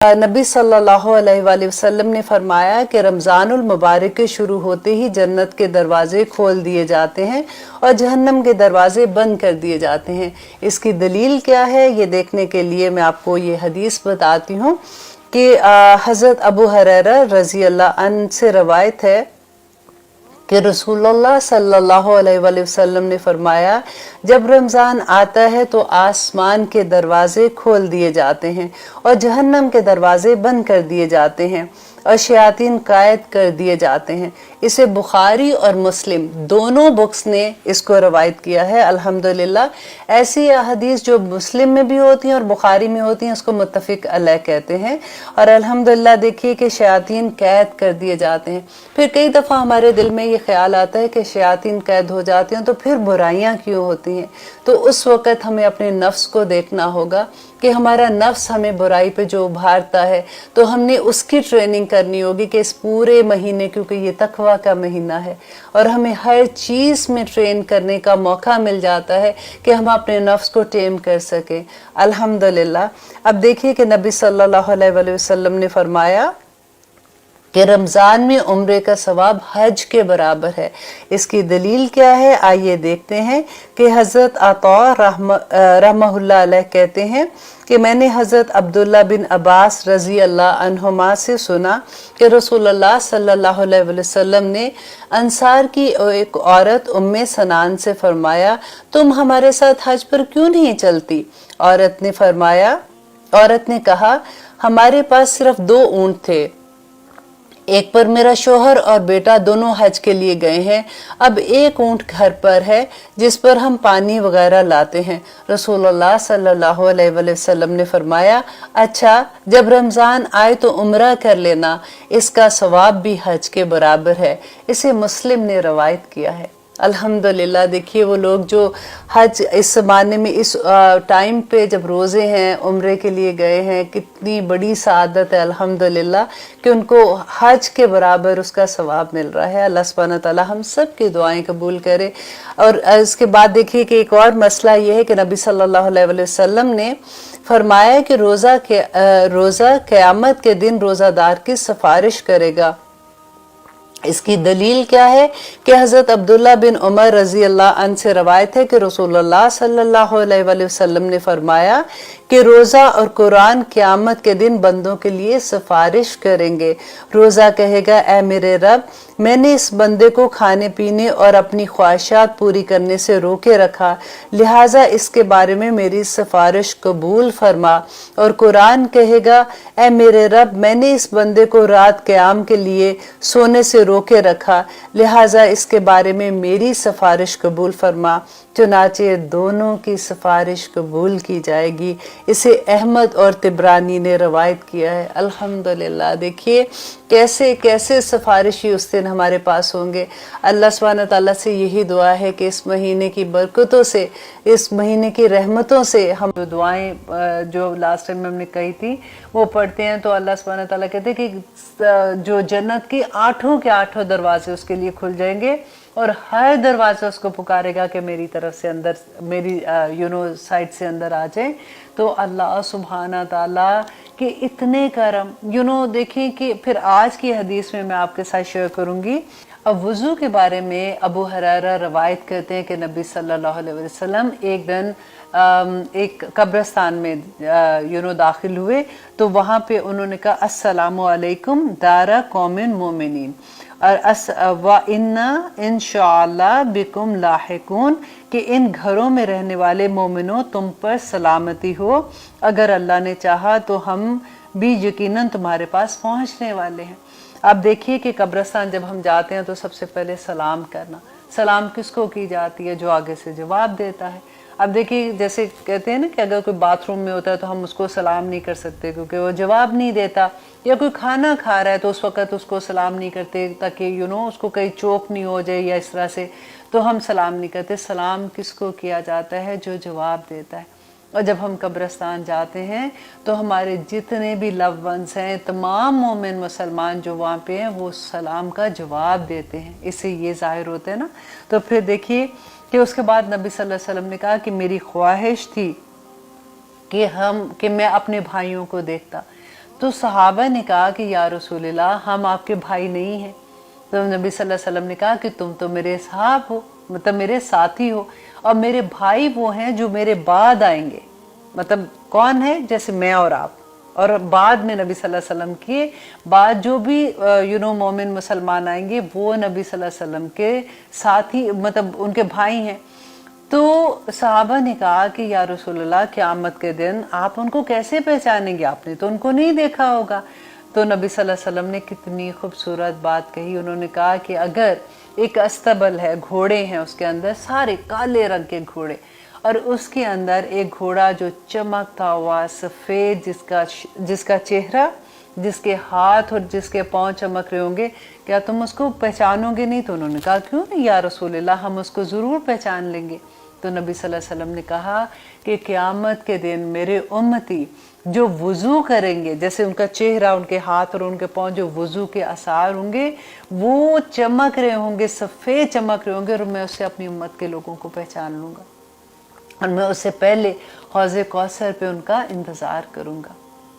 नबी सल्लल्लाहु अलैहि वसल्लम ने फरमाया कि रमज़ानुल मुबारक के शुरू होते ही जन्नत के दरवाजे खोल दिए जाते हैं और जहन्नम के दरवाजे बंद कर दिए जाते हैं। इसकी दलील क्या है, ये देखने के लिए मैं आपको ये हदीस बताती हूँ कि हज़रत अबू हुरैरा रज़ी अल्लाह अन्हु से रवायत है कि रसूलुल्लाह सल्लल्लाहु अलैहि वसल्लम ने फरमाया, जब रमज़ान आता है तो आसमान के दरवाजे खोल दिए जाते हैं और जहन्नम के दरवाजे बंद कर दिए जाते हैं और शयातीन कैद कर दिए जाते हैं। इसे बुखारी और मुस्लिम दोनों बुक्स ने इसको रवायत किया है। अल्हम्दुलिल्लाह ऐसी हदीस जो मुस्लिम में भी होती हैं और बुखारी में होती हैं उसको मुत्तफ़िक़ अलैह कहते हैं। और अल्हम्दुलिल्लाह देखिए कि शयातीन कैद कर दिए जाते हैं। फिर कई दफ़ा हमारे दिल में ये ख्याल आता है कि शयातीन कैद हो जाते हैं तो फिर बुराइयां क्यों होती हैं। तो उस वक़्त हमें अपने नफ्स को देखना होगा कि हमारा नफ्स हमें बुराई पे जो उभारता है तो हमने उसकी ट्रेनिंग करनी होगी कि इस पूरे महीने, क्योंकि ये तकवा का महीना है और हमें हर चीज़ में ट्रेन करने का मौका मिल जाता है कि हम अपने नफ्स को टेम कर सकें। अल्हम्दुलिल्लाह। अब देखिए कि नबी सल्लल्लाहु अलैहि वसल्लम ने फरमाया कि रमज़ान में उम्रे का सवाब हज के बराबर है। इसकी दलील क्या है, आइए देखते हैं कि हज़रत अता रहमहुल्लाह अलैह कहते हैं कि मैंने हज़रत अब्दुल्ला बिन अब्बास रज़ी अल्लाह अन्हुमा से सुना कि रसूलुल्लाह सल्लल्लाहु अलैहि वसल्लम ने अंसार की एक औरत उम्मे सनान से फरमाया, तुम हमारे साथ हज पर क्यों नहीं चलती? औरत ने कहा, हमारे पास सिर्फ 2 ऊंट थे, एक पर मेरा शोहर और बेटा दोनों हज के लिए गए हैं, अब एक ऊंट घर पर है जिस पर हम पानी वगैरह लाते हैं। रसूलुल्लाह सल्लल्लाहु अलैहि वसल्लम ने फरमाया, अच्छा जब रमज़ान आए तो उम्रा कर लेना, इसका सवाब भी हज के बराबर है। इसे मुस्लिम ने रवायत किया है। अल्हम्दुलिल्लाह। देखिए वो लोग जो हज इस ज़माने में इस टाइम पे जब रोज़े हैं, उम्रे के लिए गए हैं, कितनी बड़ी सआदत है अल्हम्दुलिल्लाह कि उनको हज के बराबर उसका सवाब मिल रहा है। अल्लाह सुब्हानहू व तआला हम सब की दुआएं कबूल करे। और इसके बाद देखिए कि एक और मसला ये है कि नबी सल्लल्लाहु अलैहि वसल्लम ने फरमाया कि रोज़ा क़यामत के दिन रोज़ादार की सिफारिश करेगा। इसकी दलील क्या है कि हज़रत अब्दुल्ला बिन उमर रज़ी अल्लाह अन्हु से रवायत है कि रसूलुल्लाह सल्लल्लाहु अलैहि वसल्लम ने फरमाया कि रोज़ा और कुरान क़यामत के दिन बंदों के लिए सिफारिश करेंगे। रोज़ा कहेगा, ऐ मेरे रब, मैंने इस बंदे को खाने पीने और अपनी ख्वाहिशात पूरी करने से रोके रखा, लिहाजा इसके बारे में मेरी सिफारिश कबूल फरमा। और कुरान कहेगा, ऐ मेरे रब, मैंने इस बंदे को रात क़याम के लिए सोने से रोके रखा, लिहाजा इसके बारे में मेरी सिफारिश कबूल फरमा। चुनाचे दोनों की सिफारिश कबूल की जाएगी। इसे अहमद और तिब्रानी ने रवायत किया है। अल्हम्दुलिल्लाह। देखिए कैसे कैसे सिफारिशी उस दिन हमारे पास होंगे। अल्लाह सुब्हानहू व तआला से यही दुआ है कि इस महीने की बरकतों से, इस महीने की रहमतों से हम जो दुआएं जो लास्ट टाइम हमने कही थी वो पढ़ते हैं तो अल्लाह सुब्हानहू व तआला कहते हैं कि जो जन्नत की 8 के 8 दरवाजे उसके लिए खुल जाएंगे और हर दरवाजा उसको पुकारेगा कि मेरी तरफ से अंदर, मेरी साइड से अंदर आ जाए। तो अल्लाह सुब्हाना ताला के इतने करम, देखिए कि फिर आज की हदीस में मैं आपके साथ शेयर करूंगी। अब वज़ू के बारे में अबू हुरैरा रवायत करते हैं कि नबी सल्लल्लाहु अलैहि वसल्लम एक दिन एक कब्रिस्तान में दाखिल हुए तो वहाँ पे उन्होंने कहा, अस्सलामु अलैकुम दारा कौमिन मोमिनीन और व इन्ना इंशाअल्लाह बिकुम लाहिकून, कि इन घरों में रहने वाले मोमिनों तुम पर सलामती हो, अगर अल्लाह ने चाहा तो हम भी यकीनन तुम्हारे पास पहुँचने वाले हैं। अब देखिए कि कब्रिस्तान जब हम जाते हैं तो सबसे पहले सलाम करना। सलाम किसको की जाती है? जो आगे से जवाब देता है। अब देखिए जैसे कहते हैं ना कि अगर कोई बाथरूम में होता है तो हम उसको सलाम नहीं कर सकते क्योंकि वो जवाब नहीं देता, या कोई खाना खा रहा है तो उस वक़्त उसको सलाम नहीं करते ताकि उसको कहीं चोक नहीं हो जाए या इस तरह से, तो हम सलाम नहीं करते। सलाम किसको किया जाता है? जो जवाब देता है। और जब हम कब्रिस्तान जाते हैं तो हमारे जितने भी लव वंस हैं, तमाम मोमिन मुसलमान जो वहाँ पे हैं वो सलाम का जवाब देते हैं। इससे ये ज़ाहिर होता है ना। तो फिर देखिए कि उसके बाद नबी सल्लल्लाहु अलैहि वसल्लम ने कहा कि मेरी ख्वाहिश थी कि मैं अपने भाइयों को देखता। तो सहाबा ने कहा कि या रसूलल्लाह, हम आपके भाई नहीं हैं। तो नबी सल्लल्लाहु अलैहि वसल्लम ने कहा कि तुम तो मेरे साहब हो, मतलब मेरे साथी हो, और मेरे भाई वो हैं जो मेरे बाद आएंगे। मतलब कौन है? जैसे मैं और आप, और बाद में नबी सल्लल्लाहु अलैहि वसल्लम के बाद जो भी मोमिन मुसलमान आएंगे वो नबी सल्लल्लाहु अलैहि वसल्लम के साथी, मतलब उनके भाई हैं। तो सहाबा ने कहा कि या रसूलल्लाह, क़यामत के दिन आप उनको कैसे पहचानेंगे? आपने तो उनको नहीं देखा होगा। तो नबी सल्लल्लाहु अलैहि वसल्लम ने कितनी खूबसूरत बात कही। उन्होंने कहा कि अगर एक अस्तबल है, घोड़े हैं उसके अंदर, सारे काले रंग के घोड़े, और उसके अंदर एक घोड़ा जो चमकता हुआ सफ़ेद, जिसका चेहरा, जिसके हाथ और जिसके पाँव चमक रहे होंगे, क्या तुम उसको पहचानोगे नहीं? तो उन्होंने कहा क्यों नहीं या रसूलल्लाह, हम उसको ज़रूर पहचान लेंगे। तो नबी सल्लल्लाहु अलैहि वसल्लम ने कहा कि क़यामत के दिन मेरे उम्मती जो वुज़ू करेंगे, जैसे उनका चेहरा, उनके हाथ और उनके पाँव जो वुज़ू के आसार होंगे वो चमक रहे होंगे, सफ़ेद चमक रहे होंगे, और मैं उससे अपनी उम्मत के लोगों को पहचान लूँगा, और मैं उससे पहले हौज़े कौसर पे उनका इंतज़ार करूँगा।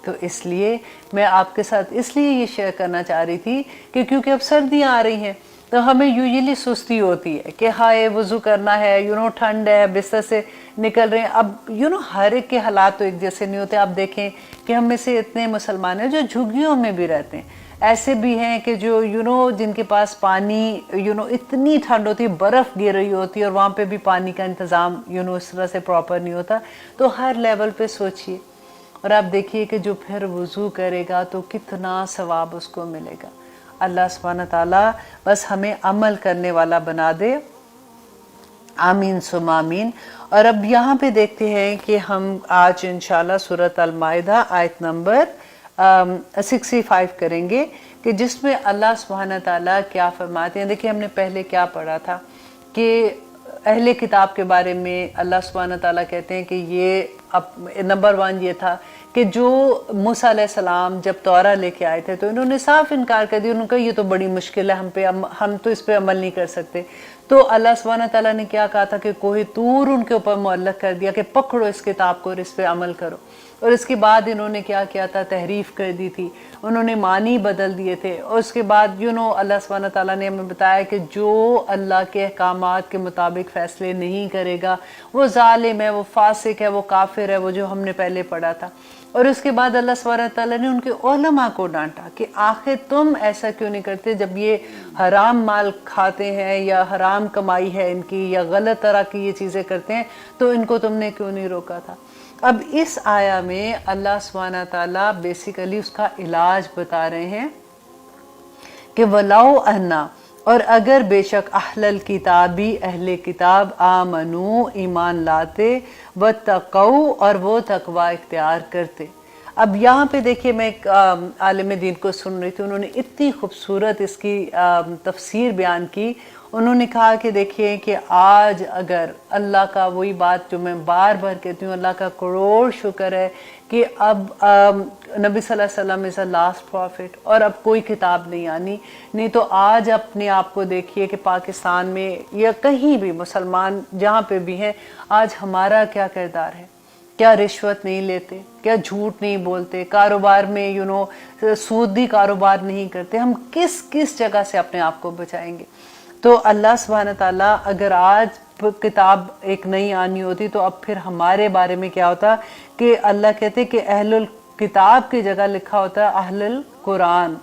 तो इसलिए मैं आपके साथ इसलिए ये शेयर करना चाह रही थी कि क्योंकि अब सर्दियाँ आ रही हैं, तो हमें यूजुअली सुस्ती होती है कि हाय वज़ू करना है, ठंड है, बिस्तर से निकल रहे हैं। अब हर एक के हालात तो एक जैसे नहीं होते। आप देखें कि हम में से इतने मुसलमान हैं जो झुग्गियों में भी रहते हैं, ऐसे भी हैं कि जो जिनके पास पानी इतनी ठंड होती है, बर्फ़ गिर रही होती है, और वहाँ पे भी पानी का इंतज़ाम इस तरह से प्रॉपर नहीं होता। तो हर लेवल पे सोचिए, और आप देखिए कि जो फिर वज़ू करेगा तो कितना सवाब उसको मिलेगा। अल्लाह सुब्हानहू तआला बस हमें अमल करने वाला बना दे, आमीन सुम्मा आमीन। और अब यहाँ पे देखते हैं कि हम आज इंशाल्लाह सूरत अल माइदा आयत नंबर 65 करेंगे, कि जिसमें अल्लाह सुब्हानहू तआला क्या फरमाते हैं। देखिए हमने पहले क्या पढ़ा था कि अहले किताब के बारे में अल्लाह सुब्हानहू तआला कहते हैं कि ये नंबर 1 ये था कि जो मूसा अलैहिस्सलाम जब तौरा लेके आए थे तो इन्होंने साफ इनकार कर दिया। उन्होंने कहा ये तो बड़ी मुश्किल है, हम तो इस पे अमल नहीं कर सकते। तो अल्लाह सुब्हानहू तआला ने क्या कहा था कि कोई तूर उनके ऊपर मुअल्लक कर दिया कि पकड़ो इस किताब को और इस पे अमल करो। और इसके बाद इन्होंने क्या किया था, तहरीफ कर दी थी, उन्होंने मानी बदल दिए थे। और उसके बाद अल्लाह सुब्हानहू तआला ने हमें बताया कि जो अल्लाह के अहकामात के मुताबिक फ़ैसले नहीं करेगा वो ज़ालिम है, वो फासिक है, वो काफिर है, वो जो हमने पहले पढ़ा था। और उसके बाद अल्लाह सुब्हानहू तआला ने उनके उलमा को डांटा कि आखिर तुम ऐसा क्यों नहीं करते, जब ये हराम माल खाते हैं या हराम कमाई है इनकी या गलत तरह की ये चीज़ें करते हैं, तो इनको तुमने क्यों नहीं रोका था। अब इस आया में अल्लाह सुब्हानहू तआला बेसिकली उसका इलाज बता रहे हैं कि वलाउ अन्ना, और अगर बेशक अहलल किताबी, अहले किताब, आमनू ईमान लाते, व तक़ऊ और वो तकवा इख्तियार करते। अब यहाँ पे देखिए मैं एक आलिम दीन को सुन रही थी, उन्होंने इतनी खूबसूरत इसकी तफसीर बयान की। उन्होंने कहा कि देखिए कि आज अगर अल्लाह का, वही बात जो मैं बार बार कहती हूँ, अल्लाह का करोड़ शुक्र है कि अब नबी सल्लल्लाहु अलैहि वसल्लम इज़ अ लास्ट प्रॉफिट, और अब कोई किताब नहीं आनी। नहीं तो आज अपने आप को देखिए कि पाकिस्तान में या कहीं भी मुसलमान जहाँ पे भी हैं, आज हमारा क्या किरदार है। क्या रिश्वत नहीं लेते, क्या झूठ नहीं बोलते, कारोबार में सूदी कारोबार नहीं करते, हम किस किस जगह से अपने आप को बचाएंगे। तो अल्लाह सुब्हानहू तआला अगर आज किताब एक नई आनी होती तो अब फिर हमारे बारे में क्या होता कि अल्लाह कहते कि अहलुल किताब की जगह लिखा होता है अहलुल कुरान,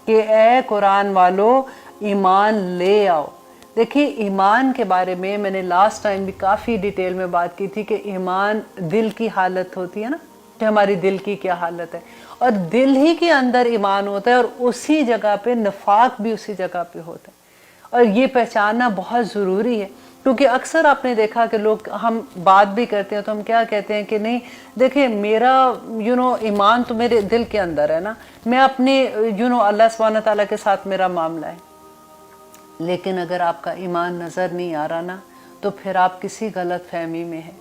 कि ए कुरान वालों ईमान ले आओ। देखिए ईमान के बारे में मैंने लास्ट टाइम भी काफ़ी डिटेल में बात की थी कि ईमान दिल की हालत होती है ना, कि हमारी दिल की क्या हालत है, और दिल ही के अंदर ईमान होता है, और उसी जगह पे नफाक भी उसी जगह पे होता है। और ये पहचानना बहुत ज़रूरी है, क्योंकि अक्सर आपने देखा कि लोग, हम बात भी करते हैं तो हम क्या कहते हैं कि नहीं देखिए मेरा ईमान तो मेरे दिल के अंदर है ना, मैं अपने अल्लाह सुब्हानहू तआला के साथ मेरा मामला है। लेकिन अगर आपका ईमान नज़र नहीं आ रहा ना, तो फिर आप किसी गलत फहमी में हैं।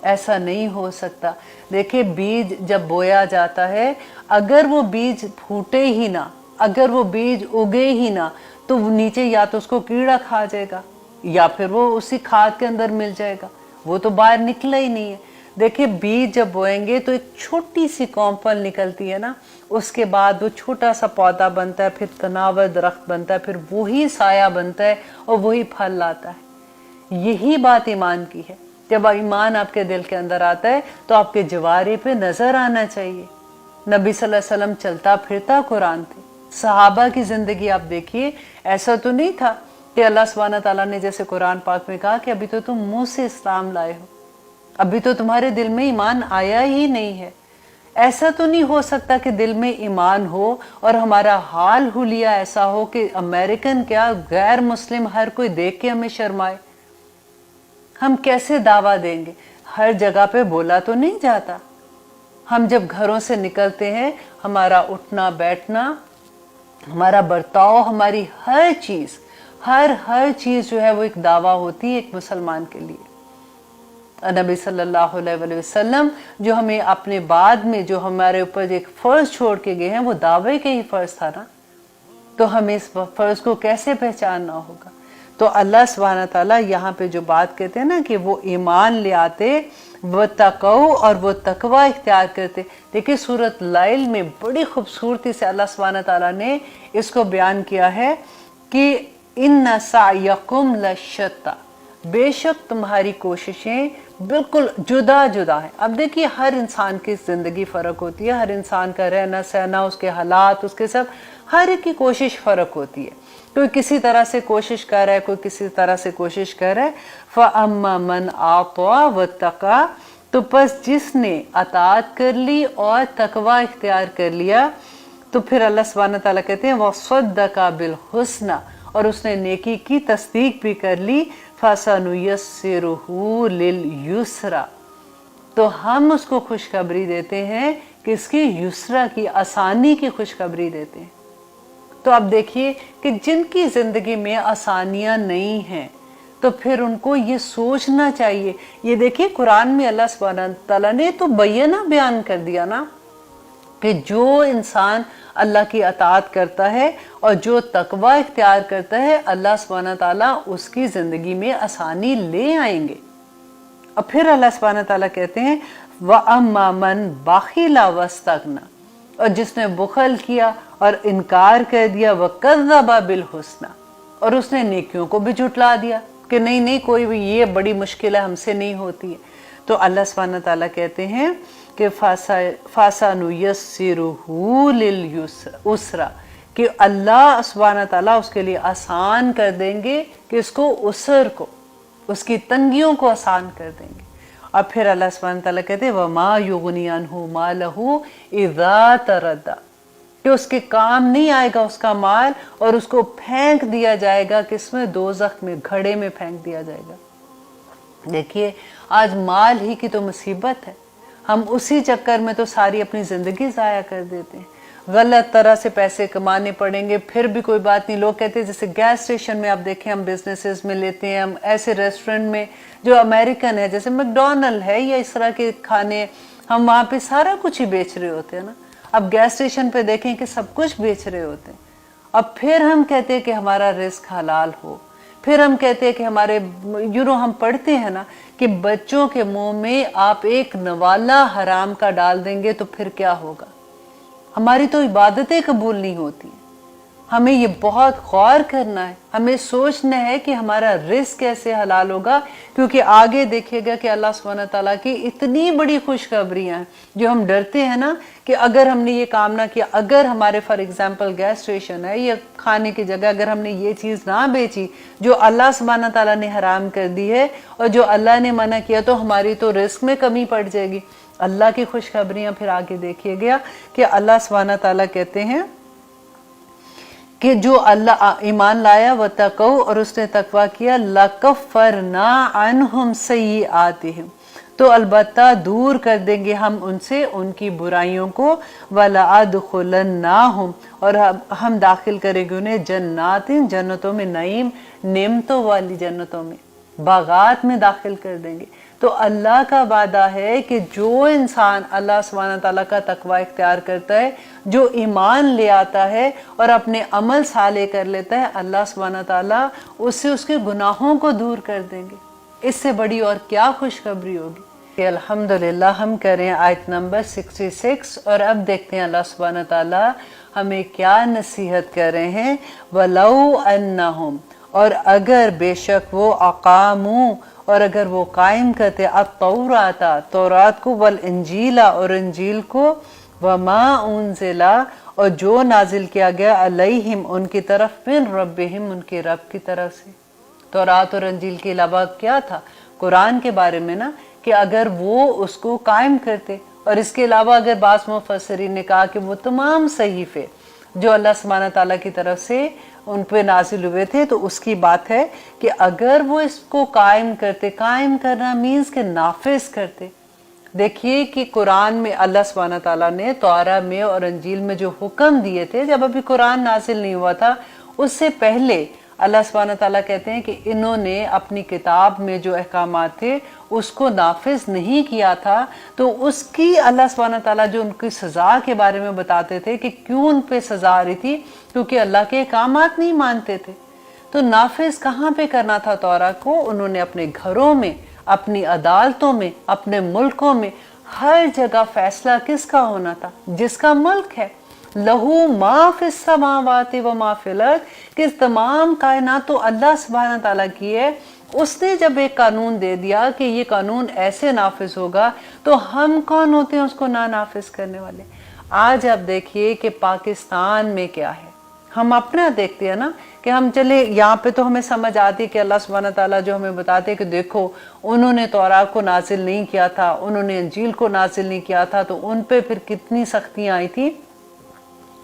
ऐसा नहीं हो सकता। देखिए बीज जब बोया जाता है, अगर वो बीज फूटे ही ना, अगर वो बीज उगे ही ना, तो नीचे या तो उसको कीड़ा खा जाएगा या फिर वो उसी खाद के अंदर मिल जाएगा, वो तो बाहर निकला ही नहीं है। देखिए बीज जब बोएंगे तो एक छोटी सी कॉम्पल निकलती है ना, उसके बाद वो छोटा सा पौधा बनता है, फिर तनावर दरख्त बनता है, फिर वही साया बनता है और वही फल लाता है। यही बात ईमान की है। जब ईमान आपके दिल के अंदर आता है तो आपके जवारे पे नजर आना चाहिए। नबी सल्लल्लाहु अलैहि वसल्लम चलता फिरता कुरान थे। सहाबा की जिंदगी आप देखिए, ऐसा तो नहीं था कि अल्लाह सुब्हानहू तआला ने जैसे कुरान पाक में कहा कि अभी तो तुम मुंह से इस्लाम लाए हो, अभी तो तुम्हारे दिल में ईमान आया ही नहीं है। ऐसा तो नहीं हो सकता कि दिल में ईमान हो और हमारा हाल हुलिया ऐसा हो कि अमेरिकन क्या गैर मुस्लिम हर कोई देख के हमें शर्माए। हम कैसे दावा देंगे? हर जगह पे बोला तो नहीं जाता। हम जब घरों से निकलते हैं, हमारा उठना बैठना, हमारा बर्ताव, हमारी हर चीज जो है वो एक दावा होती है एक मुसलमान के लिए। नबी सल्लल्लाहु अलैहि वसल्लम जो हमें अपने बाद में जो हमारे ऊपर एक फर्ज छोड़ के गए हैं, वो दावे के ही फर्ज था ना, तो हमें इस फर्ज को कैसे पहचानना होगा। तो अल्लाह सुब्हानहू तआला यहाँ पे जो बात कहते हैं ना कि वो ईमान ले आते, वो तकौ और वो तकवा इख्तियार करते। देखिए सूरत लाइल में बड़ी खूबसूरती से अल्लाह सुब्हानहू तआला ने इसको बयान किया है कि इन्ना सायकुम लशत्ता, बेशक तुम्हारी कोशिशें बिल्कुल जुदा जुदा है। अब देखिए हर इंसान की जिंदगी फर्क होती है, हर इंसान का रहना सहना, उसके हालात, उसके सब, हर एक की कोशिश फर्क होती है। कोई किसी तरह से कोशिश कर रहा है, कोई किसी तरह से कोशिश कर रहा है। फ़अम्मा मन आता वत्तका, तो बस जिसने अताअत कर ली और तकवा इख्तियार कर लिया, तो फिर अल्लाह सुब्हानहू तआला कहते हैं वसद्दका बिल हुस्ना, और उसने नेकी की तस्दीक भी कर ली, फसनुयस्सिरुहु लिल युसरा, तो हम उसको खुशखबरी देते हैं कि इसकी युसरा की, आसानी की खुशखबरी देते हैं। तो अब देखिए कि जिनकी जिंदगी में आसानियां नहीं हैं, तो फिर उनको ये सोचना चाहिए। ये देखिए कुरान में अल्लाह सुब्हानहू तआला ने तो बयाना बयान कर दिया ना कि जो इंसान अल्लाह की अताअत करता है और जो तकवा इख्तियार करता है, अल्लाह सुब्हानहू तआला उसकी जिंदगी में आसानी ले आएंगे। और फिर अल्लाह सुब्हानहू तआला कहते हैं व अम्मा मन बाखिला वस्तगना, और जिसने बुखल किया और इनकार कर दिया, व कज़्ज़बा बिल हुस्ना, और उसने नेकियों को भी झुटला दिया कि नहीं नहीं कोई भी ये बड़ी मुश्किल है, हमसे नहीं होती है। तो अल्लाह सुब्हानहू तआला कहते हैं कि फासानुयस्सिरुहु लिल युसरा, कि अल्लाह सुब्हानहू तआला उसके लिए आसान कर देंगे, कि इसको उसर को, उसकी तंगियों को आसान कर देंगे। और फिर अल्लाह सुब्हानहू तआला कहते हैं वमा युगनी अन्हु मालहु इज़ा तरद्दा, कि उसके काम नहीं आएगा उसका माल, और उसको फेंक दिया जाएगा किसमें? दोज़ख में, घड़े में फेंक दिया जाएगा। देखिए आज माल ही की तो मुसीबत है, हम उसी चक्कर में तो सारी अपनी जिंदगी ज़ाया कर देते हैं। गलत तरह से पैसे कमाने पड़ेंगे, फिर भी कोई बात नहीं। लोग कहते हैं जैसे गैस स्टेशन में आप देखें, हम बिजनेसेस में लेते हैं, हम ऐसे रेस्टोरेंट में जो अमेरिकन है, जैसे मैकडॉनल्ड है या इस तरह के खाने, हम वहाँ पे सारा कुछ ही बेच रहे होते हैं ना। अब गैस स्टेशन पे देखें कि सब कुछ बेच रहे होते हैं। अब फिर हम कहते हैं कि हमारा रिस्क हलाल हो, फिर हम कहते हैं कि हमारे हम पढ़ते हैं ना कि बच्चों के मुंह में आप एक नवाला हराम का डाल देंगे तो फिर क्या होगा। हमारी तो इबादतें कबूल नहीं होती। हमें ये बहुत गौर करना है, हमें सोचना है कि हमारा रिस्क कैसे हलाल होगा, क्योंकि आगे देखिएगा कि अल्लाह सुब्हानहू तआला की इतनी बड़ी खुशखबरियां हैं जो हम डरते हैं ना कि अगर हमने ये काम ना किया, अगर हमारे फॉर एग्जांपल गैस स्टेशन है या खाने की जगह, अगर हमने ये चीज़ ना बेची जो अल्लाह सुब्हानहू तआला ने हराम कर दी है और जो अल्लाह ने मना किया, तो हमारी तो रिस्क में कमी पड़ जाएगी। अल्लाह की खुशखबरियां फिर आगे देखिएगा कि अल्लाह सुब्हानहू तआला कहते हैं कि जो अल्लाह ईमान लाया व तकौ, और उसने तकवा किया, लकफ़रना अन्हुम सय्यिआतिहिम, तो अलबत्ता दूर कर देंगे हम उनसे उनकी बुराइयों को, वलअदखुलन्नाहुम, और हम दाखिल करेंगे उन्हें जन्नातिन, जन्नतों में, नईम, नेमतों वाली जन्नतों में, बागात में दाखिल कर देंगे। तो अल्लाह का वादा है कि जो इंसान अल्लाह सुब्हानहू तआला का तकवा इख्तियार करता है, जो ईमान ले आता है और अपने अमल साले कर लेता है, अल्लाह सुब्हानहू तआला उससे उसके गुनाहों को दूर कर देंगे। इससे बड़ी और क्या खुशखबरी होगी कि अल्हम्दुलिल्लाह हम करें आयत नंबर 66 और अब देखते हैं अल्लाह सुब्हानहू तआला हमें क्या नसीहत कर रहे हैं। वलौ अन्नहुम, और अगर बेशक वो अकामू, और अगर वो कायम करते अत-तौराता, तौरात को, वल इंजीला, और इंजील को, वमा उनजिला, और जो नाजिल किया गया अलैहिम उनकी तरफ, मिन रब्बिहिम उनके रब की तरफ से। तौरात और इंजील के अलावा क्या था कुरान के बारे में ना, कि अगर वो उसको कायम करते, और इसके अलावा अगर बास मुफस्सिरीन ने कहा कि वो तमाम सहीफे जो अल्लाह सुब्हानहू तआला की तरफ से उन पे नाजिल हुए थे, तो उसकी बात है कि अगर वो इसको कायम करते, कायम करना मीन्स के नाफिज करते। देखिए कि कुरान में अल्लाह सुब्हानहू तआला ने तौरा में और इंजील में जो हुक्म दिए थे, जब अभी कुरान नाजिल नहीं हुआ था, उससे पहले अल्लाह सुब्हानहू तआला कहते हैं कि इन्होंने अपनी किताब में जो अहकामात थे उसको नाफिज नहीं किया था, तो उसकी अल्लाह सुब्हानहू तआला जो उनकी सज़ा के बारे में बताते थे कि क्यों उन पे सज़ा आ रही थी, क्योंकि अल्लाह के अहकामात नहीं मानते थे। तो नाफिज कहाँ पे करना था तौरा को? उन्होंने अपने घरों में, अपनी अदालतों में, अपने मुल्कों में, हर जगह फैसला किसका होना था? जिसका मुल्क है। लहू मा फिस समावाति व मा फिल अर्द, कि तमाम कायनात तो अल्लाह सुब्हानहू तआला की है। उसने जब एक कानून दे दिया कि ये कानून ऐसे नाफिज होगा, तो हम कौन होते हैं उसको ना नाफिज करने वाले? आज आप देखिए कि पाकिस्तान में क्या है। हम अपना देखते हैं ना कि हम चले यहाँ पे तो हमें समझ आती है कि अल्लाह सुब्हानहू तआला जो हमें बताते हैं कि देखो उन्होंने तौरा को नाजिल नहीं किया था, उन्होंने इंजील को नाजिल नहीं किया था, तो उन पे फिर कितनी सख्तियाँ आई थी।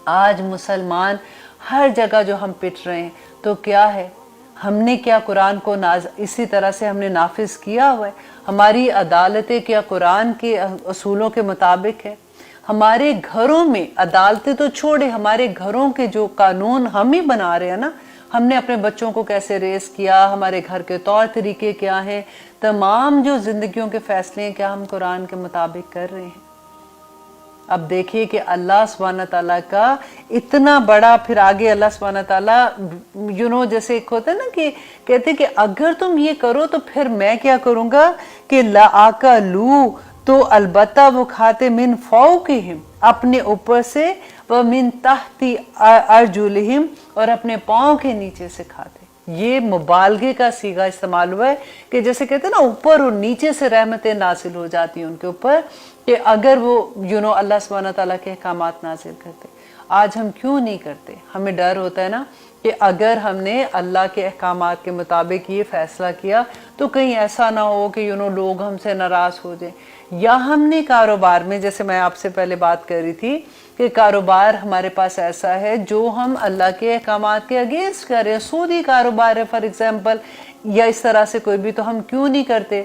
आज मुसलमान हर जगह जो हम पिट रहे हैं, तो क्या है, हमने क्या कुरान को इसी तरह से हमने नाफिज किया हुआ है? हमारी अदालतें क्या कुरान के असूलों के मुताबिक है? हमारे घरों में, अदालतें तो छोड़े, हमारे घरों के जो कानून हम ही बना रहे हैं ना, हमने अपने बच्चों को कैसे रेस किया, हमारे घर के तौर तरीके क्या हैं, तमाम जो जिंदगियों के फैसले हैं क्या हम कुरान के मुताबिक कर रहे हैं? अब देखिए कि अल्लाह सुब्हानहू तआला का इतना बड़ा, फिर आगे अल्लाह सुब्हानहू तआला जैसे एक होता है ना कि कहते कि अगर तुम ये करो तो फिर मैं क्या करूंगा कि ला आका लू, तो अलबत्ता वो खाते मिन फौकिहिम, अपने ऊपर से, व मिन तहती अर्जुलिहिम, और अपने पाँव के नीचे से खाते। ये मुबालगे का सीगा इस्तेमाल हुआ है कि जैसे कहते हैं ना ऊपर और नीचे से रहमतें नासिल हो जाती हैं उनके ऊपर, कि अगर वो अल्लाह सुब्हानहू तआला के अहकामात नासिल करते। आज हम क्यों नहीं करते? हमें डर होता है ना कि अगर हमने अल्लाह के अहकामात के मुताबिक ये फैसला किया तो कहीं ऐसा ना हो कि लोग हमसे नाराज़ हो जाए। या हमने कारोबार में, जैसे मैं आपसे पहले बात कर रही थी कि कारोबार हमारे पास ऐसा है जो हम अल्लाह के अहकामात के अगेंस्ट कर रहे हैं, सूदी कारोबार है फॉर एग्जाम्पल, या इस तरह से कोई भी, तो हम क्यों नहीं करते?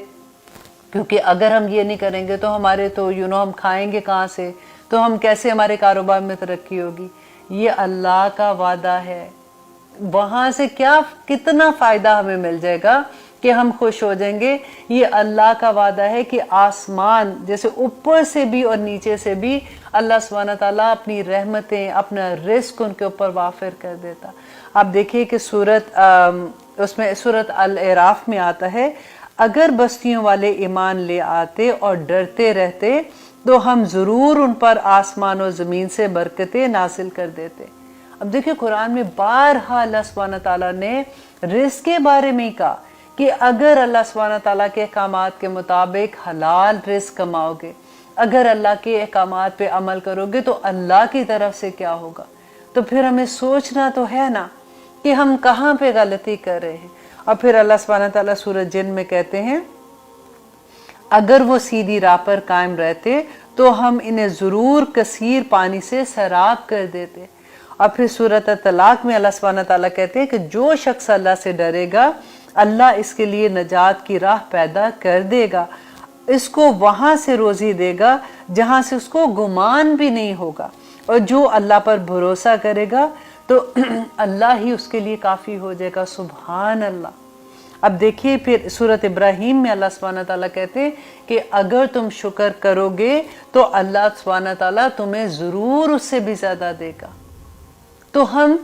क्योंकि अगर हम ये नहीं करेंगे तो हमारे तो हम खाएंगे कहाँ से, तो हम कैसे, हमारे कारोबार में तरक्की होगी? ये अल्लाह का वादा है, वहाँ से क्या कितना फ़ायदा हमें मिल जाएगा कि हम खुश हो जाएंगे। ये अल्लाह का वादा है कि आसमान जैसे ऊपर से भी और नीचे से भी अल्लाह सुब्हानहू तआला अपनी रहमतें, अपना रिस्क उनके ऊपर वाफिर कर देता। आप देखिए कि उसमें सूरत अल-अराफ में आता है, अगर बस्तियों वाले ईमान ले आते और डरते रहते तो हम ज़रूर उन पर आसमान और ज़मीन से बरकतें नासिल कर देते। अब देखिए कुरान में बारहा अल्लाह सुब्हानहू तआला ने रिस्क के बारे में कहा कि अगर अल्लाह सुब्हानहू तआला के अहकामात के मुताबिक हलाल रिस्क कमाओगे, अगर अल्लाह के अहकामात पे अमल करोगे तो अल्लाह की तरफ से क्या होगा। तो फिर हमें सोचना तो है ना कि हम कहाँ पे गलती कर रहे हैं। और फिर अल्लाह सुब्हानहू तआला सूरह जिन में कहते हैं, अगर वो सीधी राह पर कायम रहते तो हम इन्हें ज़रूर कसीर पानी से सैराब कर देते। और फिर सूरत तलाक में अल्लाह सुब्हानहू तआला कहते हैं कि जो शख्स अल्लाह से डरेगा, अल्लाह इसके लिए नजात की राह पैदा कर देगा, इसको वहाँ से रोज़ी देगा जहाँ से उसको गुमान भी नहीं होगा, और जो अल्लाह पर भरोसा करेगा तो अल्लाह ही उसके लिए काफ़ी हो जाएगा। सुभान अल्लाह। अब देखिए फिर सूरत इब्राहीम में अल्लाह सुब्हानहू तआला कहते हैं कि अगर तुम शुक्र करोगे तो अल्लाह सुब्हानहू तआला तुम्हें ज़रूर उससे भी ज़्यादा देगा। तो हम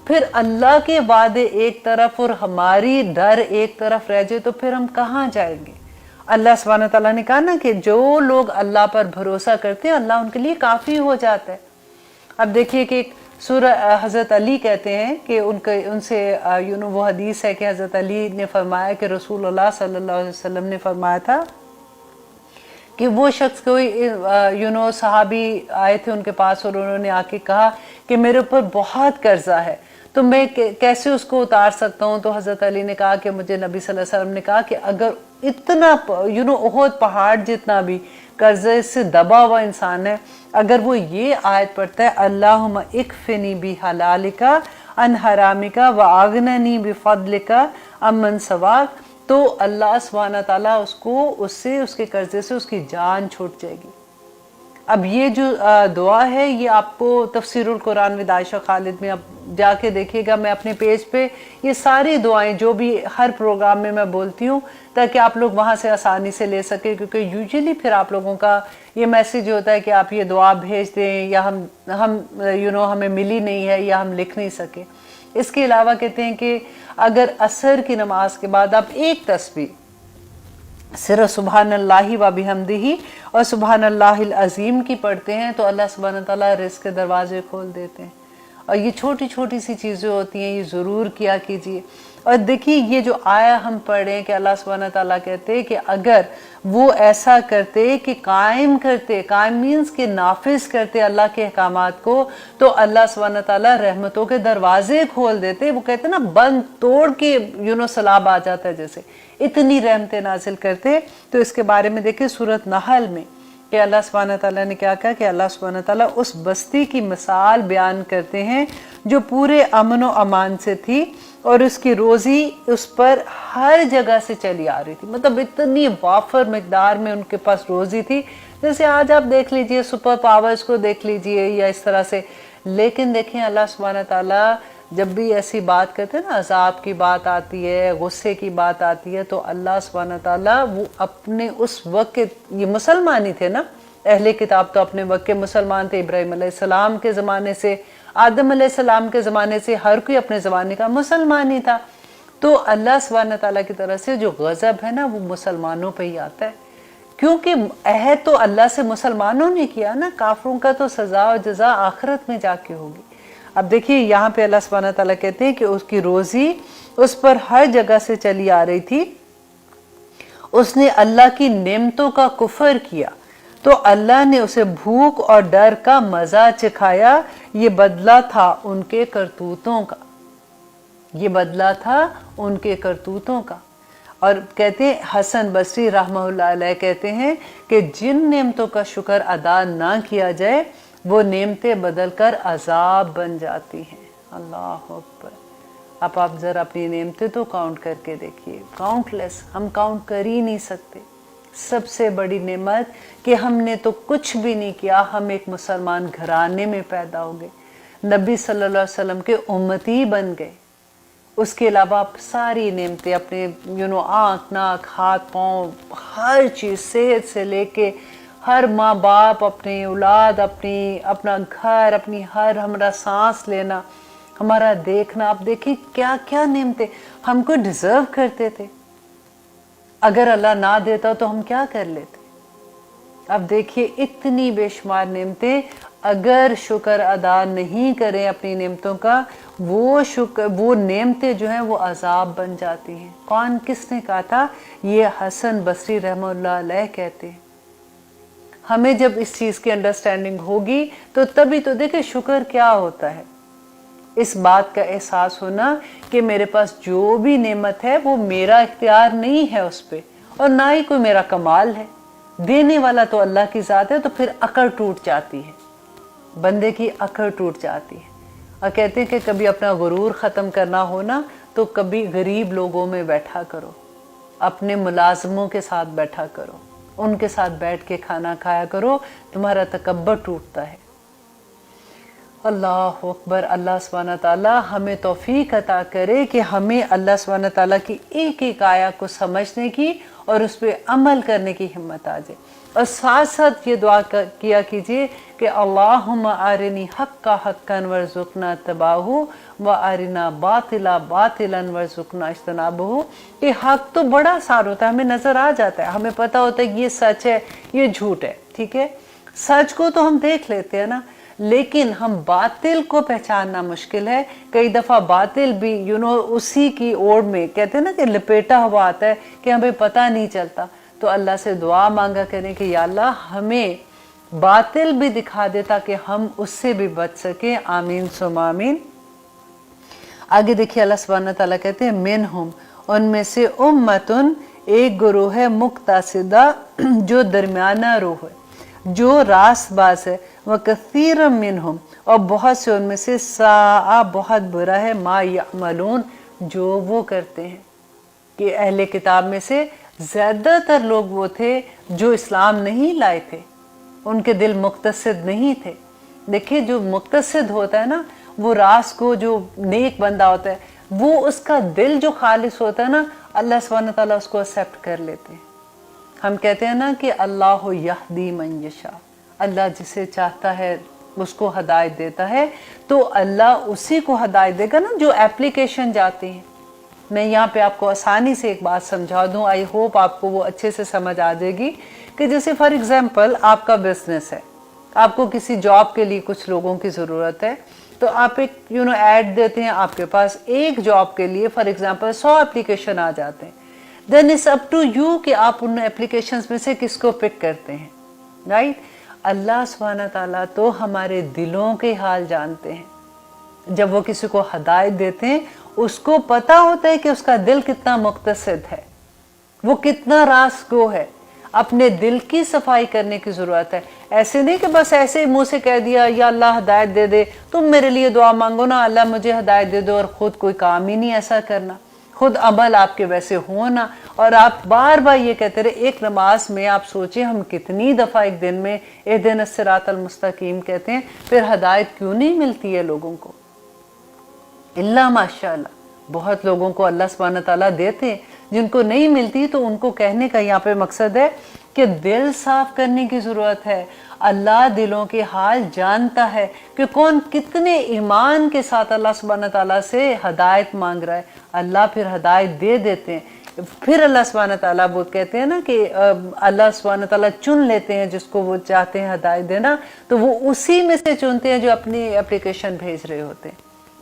फिर अल्लाह के वादे एक तरफ और हमारी डर एक तरफ रह जाए तो फिर हम कहाँ जाएंगे? اللہ सुब्हान तआला ने कहा ना कि जो लोग अल्लाह पर भरोसा करते हैं अल्लाह उनके लिए काफ़ी हो जाता है। अब देखिए कि सूरह हज़रत अली कहते हैं कि उनसे वो हदीस है कि हज़रत अली ने फरमाया कि रसूलुल्लाह सल्लल्लाहु अलैहि वसल्लम ने फरमाया था कि वो शख्स कोई सहाबी आए थे उनके पास और उन्होंने आके कहा कि मेरे ऊपर बहुत कर्जा है, तो मैं कैसे उसको उतार सकता हूँ। तो हज़रत अली ने कहा कि मुझे नबी सल्लल्लाहु अलैहि वसल्लम ने कहा कि अगर इतना ओहद पहाड़ जितना भी कर्जे से दबा हुआ इंसान है, अगर वो ये आयत पढ़ता है अल्लाहुम्मा इक्फिनी बि हलालिका अन हरामिका व आगननी बि फदलिका अमन सवाक, तो अल्लाह सुब्हान ताला उसको उससे उसके कर्जे से उसकी जान छूट जाएगी। अब ये जो दुआ है ये आपको तफसीरुल कुरान विद आयशा खालिद में आप जाके देखिएगा। मैं अपने पेज पे ये सारी दुआएं जो भी हर प्रोग्राम में मैं बोलती हूँ ताकि आप लोग वहाँ से आसानी से ले सकें, क्योंकि यूजुअली फिर आप लोगों का ये मैसेज होता है कि आप ये दुआ भेज दें या हम हमें मिली नहीं है या हम लिख नहीं सके। इसके अलावा कहते हैं कि अगर असर की नमाज के बाद आप एक तस्बीह सिर्फ सुबहानल्लाहि व बिहम्दिही और सुबहानल्लाहिल अज़ीम की पढ़ते हैं तो अल्लाह सुब्हान तआला रिज़्क़ के दरवाजे खोल देते हैं। और ये छोटी छोटी सी चीज़ें होती हैं, ये ज़रूर किया कीजिए। और देखिए ये जो आया हम पढ़ें कि अल्लाह सुब्हान तआला कहते हैं कि अगर वो ऐसा करते कि कायम मीन्स के नाफिज करते अल्लाह के अहकामात को, तो अल्लाह सुब्हान तआला रहमतों के दरवाजे खोल देते। वो कहते ना बंद तोड़ के सलाब आ जाता है, जैसे इतनी रहमतें नाजिल करते। तो इसके बारे में देखिए सूरत नहल में कि अल्लाह सुब्हान तआला ने क्या कहा कि अल्लाह सुब्हान तआला उस बस्ती की मिसाल बयान करते हैं जो पूरे अमन व अमान से थी और उसकी रोज़ी उस पर हर जगह से चली आ रही थी। मतलब इतनी वाफर मिकदार में उनके पास रोज़ी थी। जैसे आज आप देख लीजिए सुपर पावर्स को देख लीजिए या इस तरह से। लेकिन देखें अल्लाह सुब्हान तआला जब भी ऐसी बात करते हैं ना, अज़ाब की बात आती है, गुस्से की बात आती है, तो अल्लाह सुब्हान तआला वो अपने उस वक्त ये मुसलमान ही थे ना, अहले किताब तो अपने वक्त के मुसलमान थे। इब्राहीम अलैहिस्सलाम के ज़माने से, आदम अलैहिस्सलाम के ज़माने से हर कोई अपने ज़माने का मुसलमान ही था। तो अल्लाह सुब्हान तआला की तरफ से जो गज़ब है ना वो मुसलमानों पे ही आता है, क्योंकि अहद तो अल्लाह से मुसलमानों ने किया ना, काफिरों का तो सज़ा और जज़ा आखिरत में जाके होगी। अब देखिए यहाँ पे अल्लाह सुब्हान तआला कहते हैं कि उसकी रोज़ी उस पर हर जगह से चली आ रही थी। उसने अल्लाह की नेमतों का कुफर किया तो अल्लाह ने उसे भूख और डर का मजा चखाया। ये बदला था उनके करतूतों का, ये बदला था उनके करतूतों का। और कहते हैं हसन बसरी रहमतुल्लाह अलैह कहते हैं कि जिन नेमतों का शुक्र अदा ना किया जाए वो नेमतें बदल कर अजाब बन जाती हैं। अल्लाह अकबर। अब आप ज़रा अपनी नेमतें तो काउंट करके देखिए, काउंटलेस, हम काउंट कर ही नहीं सकते। सबसे बड़ी नेमत कि हमने तो कुछ भी नहीं किया, हम एक मुसलमान घराने में पैदा हो गए, नबी सल्लल्लाहु अलैहि वसल्लम के उम्मती बन गए। उसके अलावा आप सारी नेमतें अपने आँख नाक हाथ पाँव हर चीज़, सेहत से लेके हर माँ बाप, अपनी औलाद, अपना घर, अपनी हर हमारा सांस लेना, हमारा देखना, आप देखिए क्या क्या नेमतें हमको डिजर्व करते थे। अगर अल्लाह ना देता तो हम क्या कर लेते। अब देखिए इतनी बेशुमार नेमतें, अगर शुक्र अदा नहीं करें अपनी नेमतों का, वो नेमतें जो हैं वो अजाब बन जाती हैं। कौन, किसने कहा था? ये हसन बसरी रहमतुल्लाह अलैह कहते हैं। हमें जब इस चीज़ की अंडरस्टैंडिंग होगी तो तभी तो देखिए शुक्र क्या होता है। इस बात का एहसास होना कि मेरे पास जो भी नेमत है वो मेरा इख्तियार नहीं है उस पे, और ना ही कोई मेरा कमाल है, देने वाला तो अल्लाह की ज़ात है। तो फिर अकड़ टूट जाती है, बंदे की अकड़ टूट जाती है। और कहते हैं कि कभी अपना गुरूर ख़त्म करना हो ना तो कभी गरीब लोगों में बैठा करो, अपने मुलाजमों के साथ बैठा करो, उनके साथ बैठ के खाना खाया करो, तुम्हारा तकब्बर टूटता है। अल्लाह अकबर। अल्लाह सुब्हानहू तआला हमें तौफीक अता करे कि हमें अल्लाह सुब्हानहू तआला की एक एक आया को समझने की और उस पर अमल करने की हिम्मत आ जाए। और साथ साथ ये दुआ किया कीजिए कि अल्लाहुम्मा अरिनी हक्का हक्कन वर्ज़ुक़ना इत्तिबाअहू व अरिना बातिला बातिलन वर्ज़ुक़ना इज्तनाबहू। ये हक तो बड़ा आसान होता है, हमें नज़र आ जाता है, हमें पता होता है कि ये सच है ये झूठ है, ठीक है। सच को तो हम देख लेते हैं ना, लेकिन हम बातिल को पहचानना मुश्किल है। कई दफ़ा बातिल भी उसी की ओर में कहते हैं ना कि लपेटा हुआ आता है कि हमें पता नहीं चलता। तो अल्लाह से दुआ मांगा करें कि या अल्लाह हमें बातिल भी दिखा दे ताकि हम उससे भी बच सकें। आमीन सुम्मा आमीन। आगे देखिए अल्लाह सुब्हानहू तआला कहते हैं मिनहुम, उनमें से उम्मतुन, एक गुरूह है, मुक्तासिदा, जो दरमियाना रूह है, जो रास्तबाज है, व कसीर मिनहुम, और बहुत से उनमें से सा बहुत बुरा है, मा यअमलून, जो वो करते हैं। कि अहले किताब में से ज़्यादातर लोग वो थे जो इस्लाम नहीं लाए थे, उनके दिल मुक्तसिद नहीं थे। देखिए जो मुक्तसिद होता है ना, वो रास को, जो नेक बंदा होता है, वो उसका दिल जो खालिस होता है ना, अल्लाह सुब्हानहू तआला उसको एक्सेप्ट कर लेते हैं। हम कहते हैं ना कि अल्लाह यहदी मन यशा, अल्लाह जिसे चाहता है उसको हदायत देता है, तो अल्लाह उसी को हदायत देगा ना जो एप्लीकेशन जाते हैं। मैं यहाँ पे आपको आसानी से एक बात समझा दूँ, आई होप आपको वो अच्छे से समझ आ जाएगी। कि जैसे फॉर एग्जांपल आपका बिजनेस है, आपको किसी जॉब के लिए कुछ लोगों की ज़रूरत है, तो आप एक ऐड देते हैं, आपके पास एक जॉब के लिए फॉर एग्जांपल 100 एप्लीकेशन आ जाते हैं। Then it's up to you कि आप उन एप्लीकेशंस में से किसको पिक करते हैं, राइट। अल्लाह सुब्हानहू तआला तो हमारे दिलों के हाल जानते हैं। जब वो किसी को हदायत देते हैं, उसको पता होता है कि उसका दिल कितना मुक्तसिद है, वो कितना रासगो है। अपने दिल की सफाई करने की ज़रूरत है। ऐसे नहीं कि बस ऐसे मुंह से कह दिया या अल्लाह हदायत दे दे, तुम मेरे लिए दुआ मांगो ना, अल्लाह मुझे हदायत दे दो, और ख़ुद कोई काम ही नहीं ऐसा करना, खुद अमल आपके वैसे हो ना, और आप बार बार ये कहते रहे। एक नमाज में आप सोचें हम कितनी दफ़ा एक दिन में इहदिना सिरातल मुस्तकीम कहते हैं, फिर हदायत क्यों नहीं मिलती है लोगों को। इल्ला माशाअल्लाह, बहुत लोगों को अल्लाह सुब्हानहू तआला देते हैं, जिनको नहीं मिलती। तो उनको कहने का यहाँ पे मकसद है कि दिल साफ करने की ज़रूरत है। अल्लाह दिलों के हाल जानता है कि कौन कितने ईमान के साथ अल्लाह सुब्हानहू तआला से हदायत मांग रहा है। अल्लाह फिर हदायत दे देते हैं। फिर अल्लाह सुब्हानहू तआला वो कहते हैं ना कि अल्लाह सुब्हानहू तआला चुन लेते हैं जिसको वो चाहते हैं हदायत देना, तो वो उसी में से चुनते हैं जो अपनी एप्लीकेशन भेज रहे होते हैं।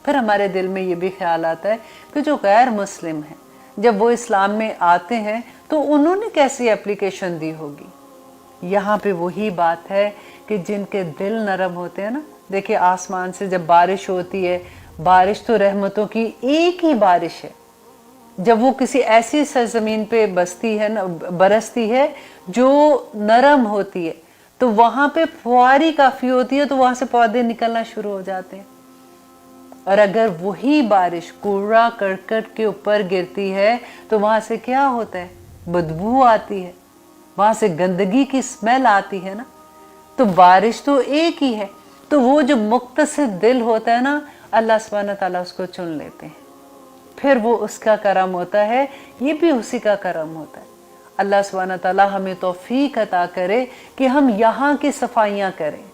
फिर हमारे दिल में ये भी ख्याल आता है कि जो गैर मुस्लिम हैं, जब वो इस्लाम में आते हैं तो उन्होंने कैसी एप्लीकेशन दी होगी। यहाँ पे वही बात है कि जिनके दिल नरम होते हैं ना, देखिए आसमान से जब बारिश होती है, बारिश तो रहमतों की एक ही बारिश है। जब वो किसी ऐसी सरजमीन पे बसती है ना, बरसती है जो नरम होती है, तो वहाँ पे फुआरी काफ़ी होती है, तो वहाँ से पौधे निकलना शुरू हो जाते हैं। और अगर वही बारिश कूड़ा करकट के ऊपर गिरती है तो वहाँ से क्या होता है, बदबू आती है, वहाँ से गंदगी की स्मेल आती है ना। तो बारिश तो एक ही है, तो वो जो मुक्तसिद दिल होता है ना, अल्लाह सुब्हानहू तआला उसको चुन लेते हैं। फिर वो उसका करम होता है, ये भी उसी का करम होता है। अल्लाह सुब्हानहू तआला हमें तौफीक अता करे कि हम यहाँ की सफाइयाँ करें,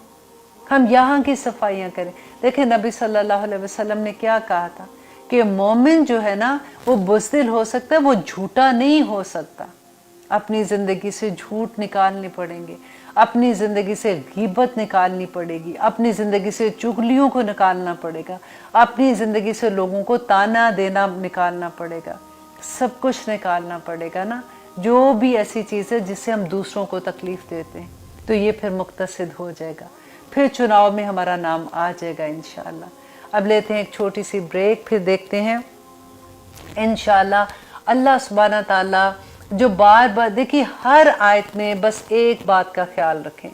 हम यहाँ की सफाइयाँ करें। देखिए नबी सल्लल्लाहु अलैहि वसल्लम ने क्या कहा था कि मोमिन जो है ना, वो बुज़दिल हो सकता है, वो झूठा नहीं हो सकता। अपनी ज़िंदगी से झूठ निकालने पड़ेंगे, अपनी ज़िंदगी से गीबत निकालनी पड़ेगी, अपनी ज़िंदगी से चुगलियों को निकालना पड़ेगा, अपनी ज़िंदगी से लोगों को ताना देना निकालना पड़ेगा, सब कुछ निकालना पड़ेगा ना, जो भी ऐसी चीज़ है जिससे हम दूसरों को तकलीफ़ देते हैं। तो ये फिर मुक्तसिद हो जाएगा, फिर चुनाव में हमारा नाम आ जाएगा इंशाअल्लाह। अब लेते हैं एक छोटी सी ब्रेक, फिर देखते हैं इंशाअल्लाह। अल्लाह सुब्हानहू तआला जो बार बार, देखिए हर आयत में बस एक बात का ख्याल रखें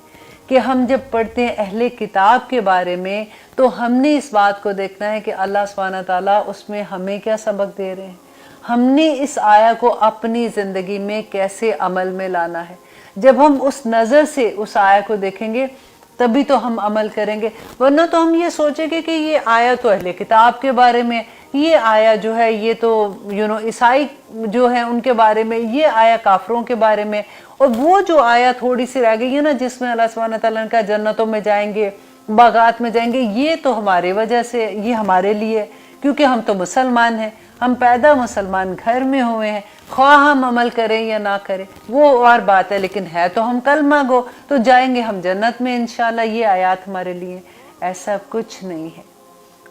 कि हम जब पढ़ते हैं अहले किताब के बारे में, तो हमने इस बात को देखना है कि अल्लाह सुब्हानहू तआला उसमें हमें क्या सबक दे रहे हैं, हमने इस आया को अपनी ज़िंदगी में कैसे अमल में लाना है। जब हम उस नज़र से उस आया को देखेंगे تبھی تو ہم عمل کریں گے، ورنہ تو ہم یہ سوچیں گے کہ یہ آیا تو اہل کتاب کے بارے میں، یہ آیا جو ہے یہ تو عیسائی جو ہے ان کے بارے میں، یہ آیا کافروں کے بارے میں، اور وہ جو آیا تھوڑی سی رہ گئی ہے نا جس میں اللہ سبحانہ تعالیٰ نے کہا جنتوں میں جائیں گے، باغات میں جائیں گے، یہ تو ہمارے وجہ سے، یہ ہمارے لیے، کیونکہ ہم تو مسلمان ہیں، ہم پیدا مسلمان گھر میں ہوئے ہیں، خواہ ہم عمل کریں یا نہ کریں وہ اور بات ہے، لیکن ہے تو ہم کلمہ گو، تو جائیں گے ہم جنت میں انشاءاللہ، یہ آیات ہمارے لیے۔ ایسا کچھ نہیں ہے۔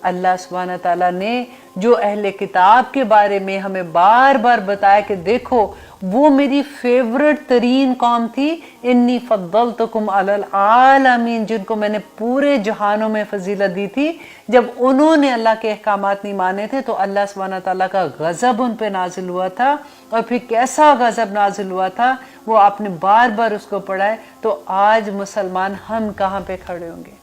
اللہ سبحانہ تعالیٰ نے جو اہل کتاب کے بارے میں ہمیں بار بار بتایا کہ دیکھو وہ میری فیورٹ ترین قوم تھی، انی فضلتکم علی العالمین، جن کو میں نے پورے جہانوں میں فضیلت دی تھی، جب انہوں نے اللہ کے احکامات نہیں مانے تھے تو اللہ سبحانہ تعالیٰ کا غضب ان پہ نازل ہوا تھا، اور پھر کیسا غضب نازل ہوا تھا وہ آپ نے بار بار اس کو پڑھا ہے۔ تو آج مسلمان ہم کہاں پہ کھڑے ہوں گے؟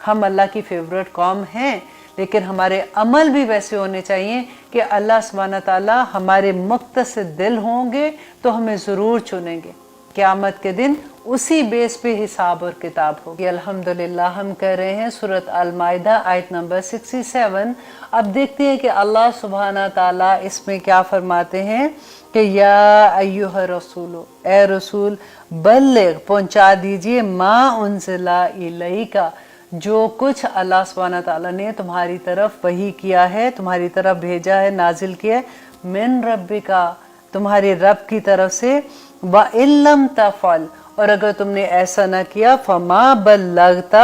ہم اللہ کی فیورٹ قوم ہیں، لیکن ہمارے عمل بھی ویسے ہونے چاہیے کہ اللہ سبحانہ تعالیٰ ہمارے مقتصد دل ہوں گے تو ہمیں ضرور چنیں گے، قیامت کے دن اسی بیس پہ حساب اور کتاب ہوگی۔ الحمدللہ ہم کر رہے ہیں سورۃ المائدہ آیت نمبر 67۔ اب دیکھتے ہیں کہ اللہ سبحانہ تعالیٰ اس میں کیا فرماتے ہیں کہ یا ایہا الرسول، اے رسول، بلغ پہنچا دیجئے ما انزل الیک، جو کچھ اللہ سبحانہ تعالیٰ نے تمہاری طرف وحی کیا ہے، تمہاری طرف بھیجا ہے، نازل کیا ہے، من ربک، تمہارے رب کی طرف سے، وَإِن لَمْ تَفْعَلْ، اور اگر تم نے ایسا نہ کیا، فَمَا بَلَّغْتَ،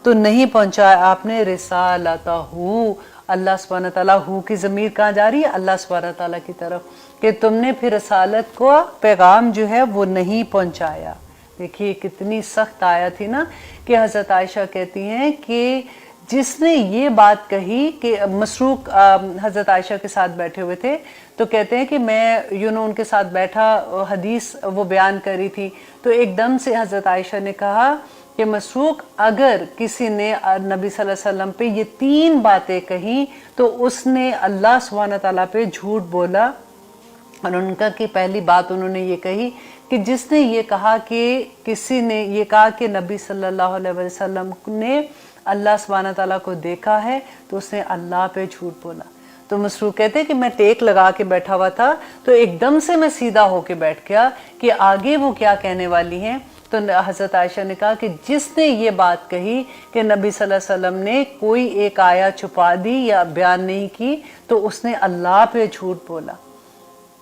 تو نہیں پہنچایا آپ نے، رسالتہ، اللہ سبحانہ تعالیٰ ہو کی ضمیر کہاں جا رہی ہے؟ اللہ سبحانہ تعالیٰ کی طرف، کہ تم نے پھر رسالت کو پیغام جو ہے وہ نہیں پہنچایا۔ دیکھیے کتنی سخت آیت تھی نا، کہ حضرت عائشہ کہتی ہیں کہ جس نے یہ بات کہی، کہ مسروق حضرت عائشہ کے ساتھ بیٹھے ہوئے تھے، تو کہتے ہیں کہ میں ان کے ساتھ بیٹھا، حدیث وہ بیان کری تھی، تو ایک دم سے حضرت عائشہ نے کہا کہ مسروق، اگر کسی نے نبی صلی اللہ علیہ وسلم پہ یہ 3 باتیں کہیں تو اس نے اللہ سبحانہ تعالیٰ پہ جھوٹ بولا۔ اور ان کا کہ پہلی بات انہوں نے یہ کہی کہ جس نے یہ کہا کہ کسی نے یہ کہا کہ نبی صلی اللہ علیہ وسلم نے اللہ سبحانہ تعالیٰ کو دیکھا ہے، تو اس نے اللہ پہ جھوٹ بولا۔ تو مسروق کہتے کہ میں ٹیک لگا کے بیٹھا ہوا تھا، تو ایک دم سے میں سیدھا ہو کے بیٹھ گیا کہ آگے وہ کیا کہنے والی ہیں۔ تو حضرت عائشہ نے کہا کہ جس نے یہ بات کہی کہ نبی صلی اللہ علیہ وسلم نے کوئی ایک آیت چھپا دی یا بیان نہیں کی، تو اس نے اللہ پہ جھوٹ بولا۔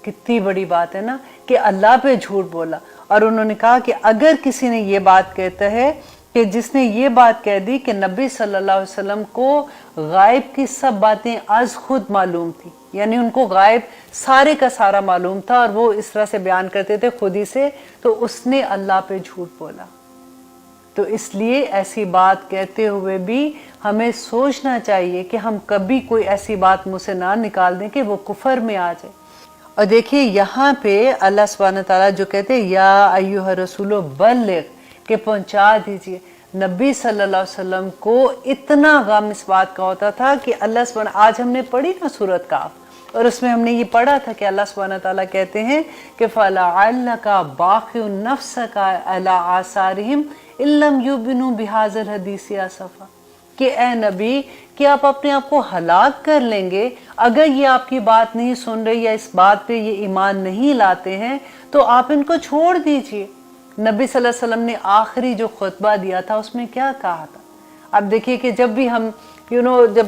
کتنی بڑی بات ہے نا کہ اللہ پہ جھوٹ بولا۔ اور انہوں نے کہا کہ اگر کسی نے یہ بات کہتا ہے کہ جس نے یہ بات کہہ دی کہ نبی صلی اللہ علیہ وسلم کو غائب کی سب باتیں از خود معلوم تھی، یعنی ان کو غائب سارے کا سارا معلوم تھا اور وہ اس طرح سے بیان کرتے تھے خود ہی سے، تو اس نے اللہ پہ جھوٹ بولا۔ تو اس لیے ایسی بات کہتے ہوئے بھی ہمیں سوچنا چاہیے کہ ہم کبھی کوئی ایسی بات منہ سے نہ نکال دیں کہ وہ کفر میں آ جائے۔ اور دیکھیے یہاں پہ اللہ سبحانہ تعالیٰ جو کہتے ہیں یا ایھا الرسول بلغ، کہ پہنچا دیجئے، نبی صلی اللہ علیہ وسلم کو اتنا غم اس بات کا ہوتا تھا کہ اللہ سبحانہ، آج ہم نے پڑھی نا سورۃ کہف، اور اس میں ہم نے یہ پڑھا تھا کہ اللہ سبحانہ تعالیٰ کہتے ہیں کہ فَلَعَلَّكَ بَاخِعٌ نَفْسَكَ عَلَىٰ آثَارِهِمْ إِن لَّمْ يُؤْمِنُوا بِهَٰذَا الْحَدِيثِ آسَفًا، کہ اے نبی کہ آپ اپنے آپ کو ہلاک کر لیں گے اگر یہ آپ کی بات نہیں سن رہے یا اس بات پہ یہ ایمان نہیں لاتے ہیں، تو آپ ان کو چھوڑ دیجئے۔ نبی صلی اللہ علیہ وسلم نے آخری جو خطبہ دیا تھا اس میں کیا کہا تھا؟ اب دیکھیے کہ جب بھی ہم جب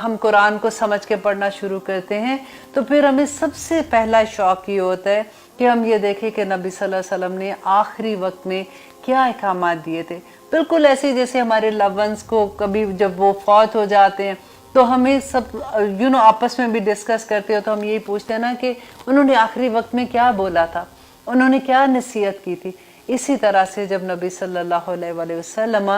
ہم قرآن کو سمجھ کے پڑھنا شروع کرتے ہیں تو پھر ہمیں سب سے پہلا شوق یہ ہوتا ہے کہ ہم یہ دیکھیں کہ نبی صلی اللہ علیہ وسلم نے آخری وقت میں کیا احکامات دیے تھے۔ بالکل ایسے جیسے ہمارے لو ونس کو کبھی جب وہ فوت ہو جاتے ہیں تو ہمیں سب آپس میں بھی ڈسکس کرتے ہو تو ہم یہی پوچھتے ہیں نا کہ انہوں نے آخری وقت میں کیا بولا تھا، انہوں نے کیا نصیحت کی تھی۔ اسی طرح سے جب نبی صلی اللہ علیہ وآلہ وسلم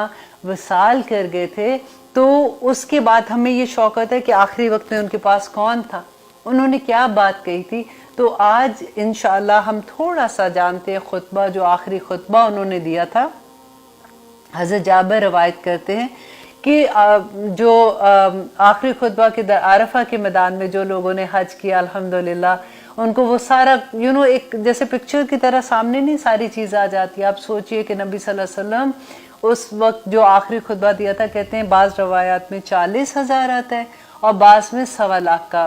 وصال کر گئے تھے تو اس کے بعد ہمیں یہ شوق ہوتا ہے کہ آخری وقت میں ان کے پاس کون تھا، انہوں نے کیا بات کہی تھی۔ تو آج انشاءاللہ ہم تھوڑا سا جانتے ہیں خطبہ، جو آخری خطبہ انہوں نے دیا تھا۔ حضرت جابر روایت کرتے ہیں کہ جو آخری خطبہ کے عرفہ کے میدان میں جو لوگوں نے حج کیا الحمدللہ، ان کو وہ سارا ایک جیسے پکچر کی طرح سامنے نہیں ساری چیز آ جاتی ہے۔ آپ سوچئے کہ نبی صلی اللہ علیہ وسلم उस वक्त जो आखिरी खुतबा दिया था, कहते हैं बाज़ रवायात में 40,000 आता है और बाज़ में 1.25 लाख का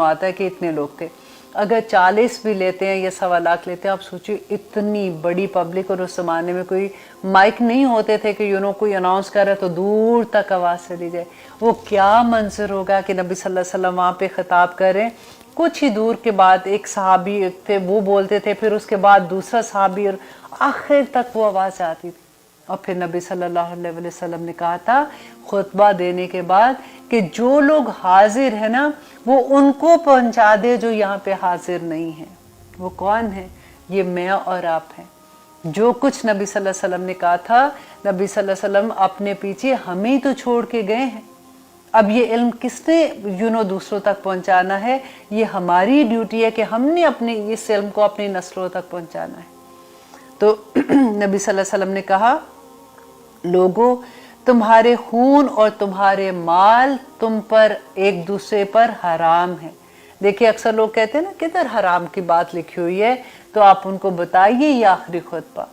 आता है कि इतने लोग थे। अगर 40 भी लेते हैं या 1.25 लाख लेते हैं, आप सोचिए इतनी बड़ी पब्लिक, और उस ज़माने में कोई माइक नहीं होते थे कि कोई अनाउंस कर रहा है तो दूर तक आवाज़ चली जाए। वो क्या मंजर होगा कि नबी सल्लल्लाहु अलैहि वसल्लम वहाँ पे ख़िताब करें। कुछ ही दूर के बाद एक सहाबी थे, वो बोलते थे, फिर उसके बाद दूसरा सहाबी, और आखिर तक वो आवाज़ आती थी। और फिर नबी सल्लल्लाहु अलैहि वसल्लम ने कहा था खुतबा देने के बाद कि जो लोग हाजिर है ना, वो उनको पहुंचा दे जो यहाँ पे हाजिर नहीं है। वो कौन है? ये मैं और आप हैं। जो कुछ नबी सल्लल्लाहु अलैहि वसल्लम ने कहा था, नबी सल्लल्लाहु अलैहि वसल्लम अपने पीछे हमें ही तो छोड़ के गए हैं। अब ये इल्म किसने दूसरों तक पहुंचाना है? ये हमारी ड्यूटी है कि हमने अपने इस इल्म को अपनी नस्लों तक पहुंचाना है। तो नबी सल्लल्लाहु अलैहि वसल्लम ने कहा, लोगों, तुम्हारे खून और तुम्हारे माल तुम पर एक दूसरे पर हराम है। देखिए अक्सर लोग कहते हैं ना किधर हराम की बात लिखी हुई है, तो आप उनको बताइए ये आखिरी खुतबा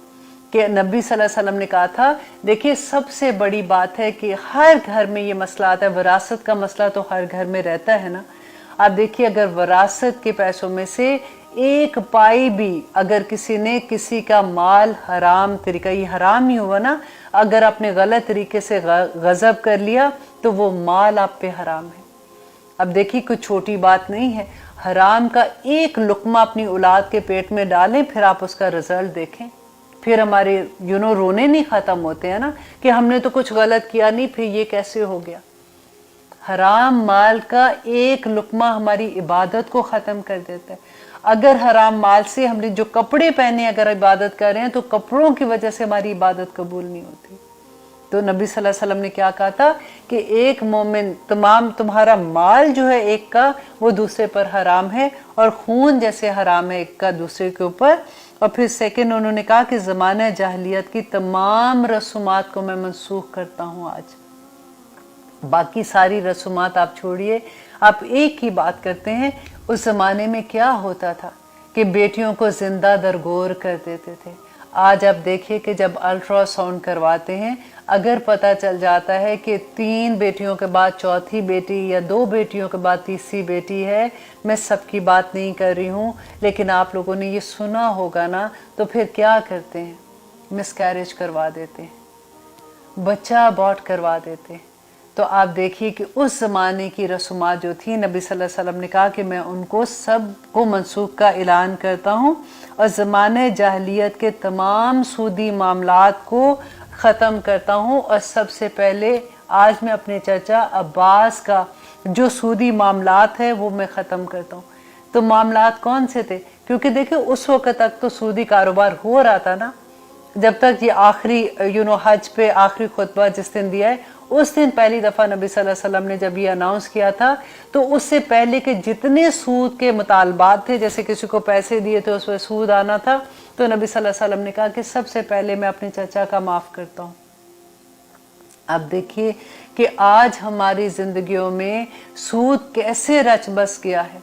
कि नबी सल्लल्लाहु अलैहि वसल्लम ने कहा था। देखिए सबसे बड़ी बात है कि हर घर में ये मसला आता है, विरासत का मसला तो हर घर में रहता है ना। आप देखिए अगर विरासत के पैसों में से एक पाई भी अगर किसी ने किसी का माल हराम तरीका, ये हराम ही हुआ ना, अगर आपने गलत तरीके से गजब कर लिया तो वो माल आप पे हराम है। अब देखिए कुछ छोटी बात नहीं है, हराम का एक लुकमा अपनी औलाद के पेट में डालें, फिर आप उसका रिजल्ट देखें। फिर हमारे रोने नहीं ख़त्म होते हैं ना कि हमने तो कुछ गलत किया नहीं, फिर ये कैसे हो गया। हराम माल का एक लुकमा हमारी इबादत को ख़त्म कर देता है। अगर हराम माल से हमने जो कपड़े पहने अगर इबादत कर रहे हैं तो कपड़ों की वजह से हमारी इबादत कबूल नहीं होती। तो नबी सल्लल्लाहु अलैहि वसल्लम ने क्या कहा था कि एक मोमिन तुम्हारा माल जो है एक का, वो दूसरे पर हराम है, और खून जैसे हराम है एक का दूसरे के ऊपर। और फिर सेकंड उन्होंने कहा कि ज़माना जाहिलियत की तमाम रसूमात को मैं मनसूख करता हूँ आज। बाकी सारी रसूमात आप छोड़िए, आप एक ही बात करते हैं, उस ज़माने में क्या होता था कि बेटियों को जिंदा दरगोर कर देते थे। आज आप देखिए कि जब अल्ट्रासाउंड करवाते हैं, अगर पता चल जाता है कि 3 बेटियों के बाद चौथी बेटी या 2 बेटियों के बाद तीसरी बेटी है, मैं सबकी बात नहीं कर रही हूँ, लेकिन आप लोगों ने ये सुना होगा ना, तो फिर क्या करते हैं? मिसकैरेज करवा देते हैं, बच्चा अबॉर्ट करवा देते हैं। तो आप देखिए कि उस ज़माने की रसूमात जो थी, नबी सल्लल्लाहु अलैहि वसल्लम ने कहा कि मैं उनको सब को मनसूख का ऐलान करता हूँ और ज़माने जाहिलियत के तमाम सूदी मामलात को ख़त्म करता हूँ। और सबसे पहले आज मैं अपने चाचा अब्बास का जो सूदी मामलात है वो मैं ख़त्म करता हूँ। तो मामलात कौन से थे? क्योंकि देखिए उस वक्त तक तो सूदी कारोबार हो रहा था ना, जब तक ये आखिरी हज पे आखिरी खुतबा जिस दिन दिया है, उस दिन पहली दफ़ा नबी सल्लल्लाहु अलैहि वसल्लम ने जब ये अनाउंस किया था, तो उससे पहले के जितने सूद के मुतालबात थे, जैसे किसी को पैसे दिए थे उस पर सूद आना था, तो नबी सल्लल्लाहु अलैहि वसल्लम ने कहा कि सबसे पहले मैं अपने चाचा का माफ़ करता हूँ। अब देखिए कि आज हमारी ज़िंदगियों में सूद कैसे रच बस गया है।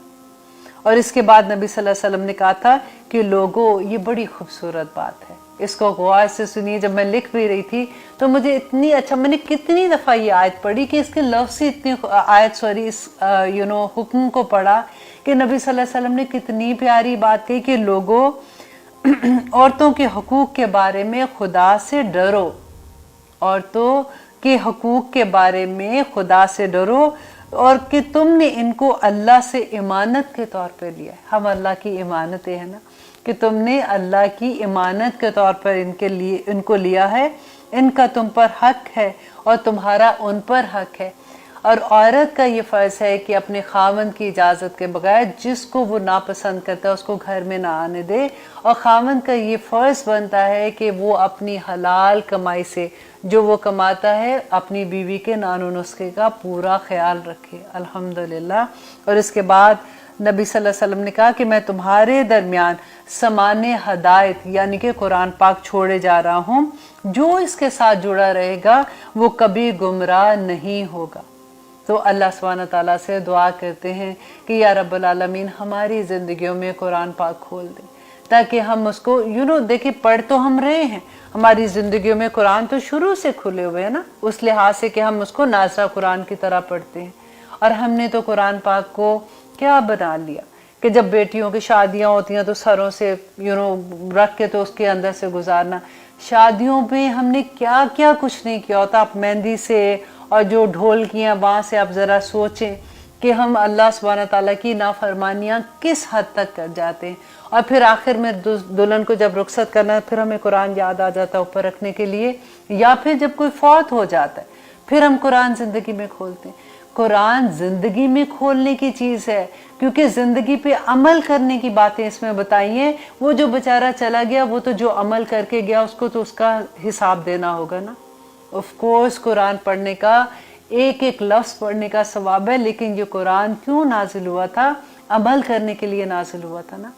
और इसके बाद नबी सल्लल्लाहु अलैहि वसल्लम ने कहा था कि लोगों, ये बड़ी खूबसूरत बात है, इसको गौर से सुनिए। जब मैं लिख भी रही थी तो मुझे इतनी अच्छा, मैंने कितनी दफ़ा ये आयत पढ़ी कि इसके लफ्ज़ से इतनी इस हुक्म को पढ़ा कि नबी सल्लल्लाहु अलैहि वसल्लम ने कितनी प्यारी बात कही कि लोगों, औरतों के हकूक़ के बारे में खुदा से डरो, औरतों के हकूक़ के बारे में खुदा से डरो, और कि तुमने इनको अल्लाह से इमानत के तौर पे लिया है। हम अल्लाह की इमानतें हैं ना, कि तुमने अल्लाह की इमानत के तौर पर इनको लिया है, इनका तुम पर हक है और तुम्हारा उन पर हक है। और औरत का ये फ़र्ज़ है कि अपने खावंद की इजाज़त के बगैर जिसको वो नापसंद करता है उसको घर में ना आने दे, और खावंद का ये फ़र्ज़ बनता है कि वो अपनी हलाल कमाई से जो वो कमाता है अपनी बीवी के नानो नुस्खे का पूरा ख्याल रखे। अल्हम्दुलिल्लाह। और इसके बाद नबी सल्लल्लाहु अलैहि वसल्लम ने कहा कि मैं तुम्हारे दरमियान समाने हदायत यानी कि कुरान पाक छोड़े जा रहा हूँ, जो इसके साथ जुड़ा रहेगा वो कभी गुमराह नहीं होगा। तो अल्लाह सुब्हानहू तआला से दुआ करते हैं कि या रब्बुल आलमीन हमारी ज़िंदगियों में कुरान पाक खोल दें, ताकि हम उसको देखिए पढ़ तो हम रहे हैं, ہماری زندگیوں میں قرآن تو شروع سے کھلے ہوئے ہیں نا، اس لحاظ سے کہ ہم اس کو نازلہ قرآن کی طرح پڑھتے ہیں. اور ہم نے تو قرآن پاک کو کیا بنا لیا کہ جب بیٹیوں کی شادیاں ہوتی ہیں تو سروں سے رکھ کے تو اس کے اندر سے گزارنا. شادیوں پہ ہم نے کیا کیا کچھ نہیں کیا ہوتا. آپ مہندی سے اور جو ڈھولکیاں وہاں سے آپ ذرا سوچیں کہ ہم اللہ سبحانہ تعالیٰ کی نافرمانیاں کس حد تک کر جاتے ہیں. اور پھر آخر میں دلہن کو جب رخصت کرنا ہے پھر ہمیں قرآن یاد آ جاتا ہے اوپر رکھنے کے لیے، یا پھر جب کوئی فوت ہو جاتا ہے پھر ہم قرآن زندگی میں کھولتے ہیں. قرآن زندگی میں کھولنے کی چیز ہے، کیونکہ زندگی پہ عمل کرنے کی باتیں اس میں بتائی ہیں. وہ جو بیچارہ چلا گیا وہ تو جو عمل کر کے گیا اس کو تو اس کا حساب دینا ہوگا نا. آف کورس قرآن پڑھنے کا ایک ایک لفظ پڑھنے کا ثواب ہے، لیکن یہ قرآن کیوں نازل ہوا تھا؟ عمل کرنے کے لیے نازل ہوا تھا نا.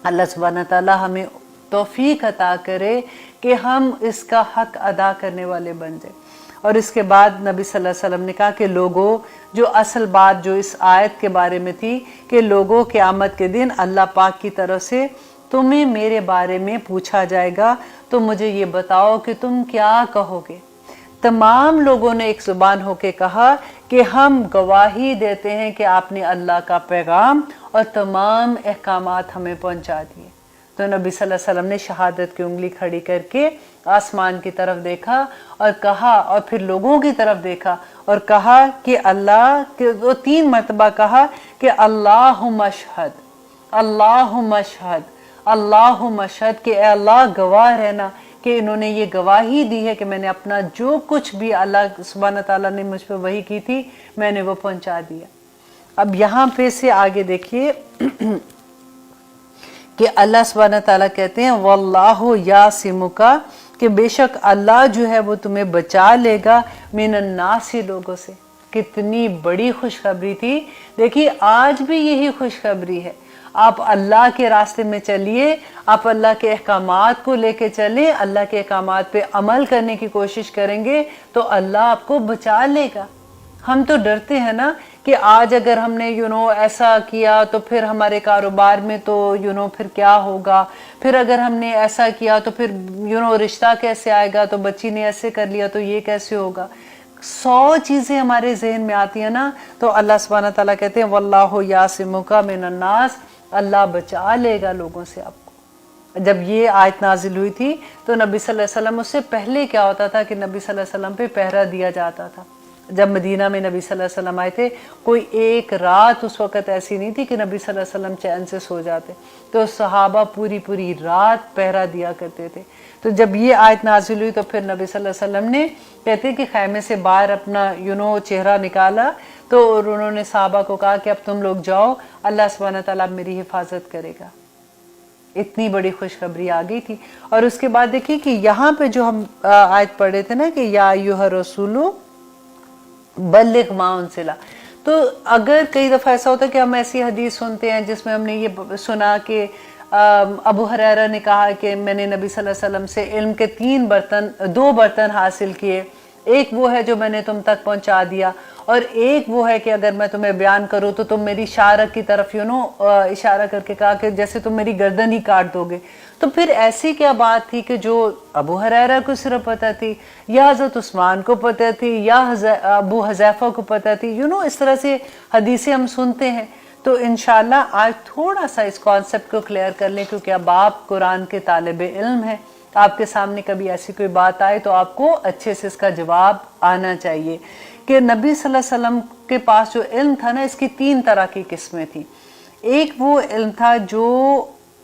اللہ سبحانہ تعالیٰ ہمیں توفیق عطا کرے کہ ہم اس کا حق ادا کرنے والے بن جائیں. اور اس کے بعد نبی صلی اللہ علیہ وسلم نے کہا کہ لوگوں، جو اصل بات جو اس آیت کے بارے میں تھی کہ لوگوں قیامت کے دن اللہ پاک کی طرف سے تمہیں میرے بارے میں پوچھا جائے گا تو مجھے یہ بتاؤ کہ تم کیا کہو گے. تمام لوگوں نے ایک زبان ہو کے کہا کہ ہم گواہی دیتے ہیں کہ آپ نے اللہ کا پیغام اور تمام احکامات ہمیں پہنچا دیے. تو نبی صلی اللہ علیہ وسلم نے شہادت کی انگلی کھڑی کر کے آسمان کی طرف دیکھا اور کہا، اور پھر لوگوں کی طرف دیکھا اور کہا کہ اللہ کے 3 مرتبہ کہا کہ اللہم اشہد، اللہم اشہد، اللہم اشہد، کہ اے اللہ گواہ رہنا کہ انہوں نے یہ گواہی دی ہے کہ میں نے اپنا جو کچھ بھی اللہ سبحانہ تعالیٰ نے مجھ پہ وحی کی تھی میں نے وہ پہنچا دیا. اب یہاں پہ سے آگے دیکھیے کہ اللہ سبحانہ تعالیٰ کہتے ہیں واللہ یعصمک، کہ بے شک اللہ جو ہے وہ تمہیں بچا لے گا من الناس، لوگوں سے. کتنی بڑی خوشخبری تھی. دیکھیے آج بھی یہی خوشخبری ہے. آپ اللہ کے راستے میں چلیے، آپ اللہ کے احکامات کو لے کے چلیں، اللہ کے احکامات پہ عمل کرنے کی کوشش کریں گے تو اللہ آپ کو بچا لے گا. ہم تو ڈرتے ہیں نا کہ آج اگر ہم نے ایسا کیا تو پھر ہمارے کاروبار میں تو پھر کیا ہوگا، پھر اگر ہم نے ایسا کیا تو پھر رشتہ کیسے آئے گا، تو بچی نے ایسے کر لیا تو یہ کیسے ہوگا. 100 چیزیں ہمارے ذہن میں آتی ہیں نا. تو اللہ سبحانہ تعالیٰ کہتے ہیں واللہ یعصمک من الناس، اللہ بچا لے گا لوگوں سے آپ کو. جب یہ آیت نازل ہوئی تھی تو نبی صلی اللہ علیہ وسلم، اس سے پہلے کیا ہوتا تھا کہ نبی صلی اللہ علیہ وسلم پہ پہرا دیا جاتا تھا. جب مدینہ میں نبی صلی اللہ علیہ وسلم آئے تھے کوئی ایک رات اس وقت ایسی نہیں تھی کہ نبی صلی اللہ علیہ وسلم چین سے سو جاتے، تو صحابہ پوری رات پہرا دیا کرتے تھے. تو جب یہ آیت نازل ہوئی تو پھر نبی صلی اللہ علیہ وسلم نے کہتے کہ خیمے سے باہر اپنا چہرہ نکالا تو انہوں نے صحابہ کو کہا کہ اب تم لوگ جاؤ، اللہ سبحانہ تعالیٰ میری حفاظت کرے گا. اتنی بڑی خوشخبری آ گئی تھی. اور اس کے بعد دیکھیے کہ یہاں پہ جو ہم آیت پڑھے تھے نا کہ یا ایھا الرسول بلغ ما انزل، تو اگر کئی دفعہ ایسا ہوتا ہے کہ ہم ایسی حدیث سنتے ہیں جس میں ہم نے یہ سنا کہ ابو ہریرہ نے کہا کہ میں نے نبی صلی اللہ علیہ وسلم سے علم کے 2 برتن حاصل کیے، ایک وہ ہے جو میں نے تم تک پہنچا دیا، اور ایک وہ ہے کہ اگر میں تمہیں بیان کروں تو تم میری شارک کی طرف اشارہ کر کے کہا کہ جیسے تم میری گردن ہی کاٹ دو گے. تو پھر ایسی کیا بات تھی کہ جو ابو ہریرہ کو صرف پتہ تھی، یا حضرت عثمان کو پتہ تھی، یا ابو حذیفہ کو پتہ تھی. اس طرح سے حدیثیں ہم سنتے ہیں. تو انشاءاللہ آج تھوڑا سا اس کانسیپٹ کو کلیئر کر لیں، کیونکہ اب آپ قرآن کے طالب علم ہیں. آپ کے سامنے کبھی ایسی کوئی بات آئے تو آپ کو اچھے سے اس کا جواب آنا چاہیے کہ نبی صلی اللہ علیہ وسلم کے پاس جو علم تھا نا، اس کی 3 طرح کی قسمیں تھیں. ایک وہ علم تھا جو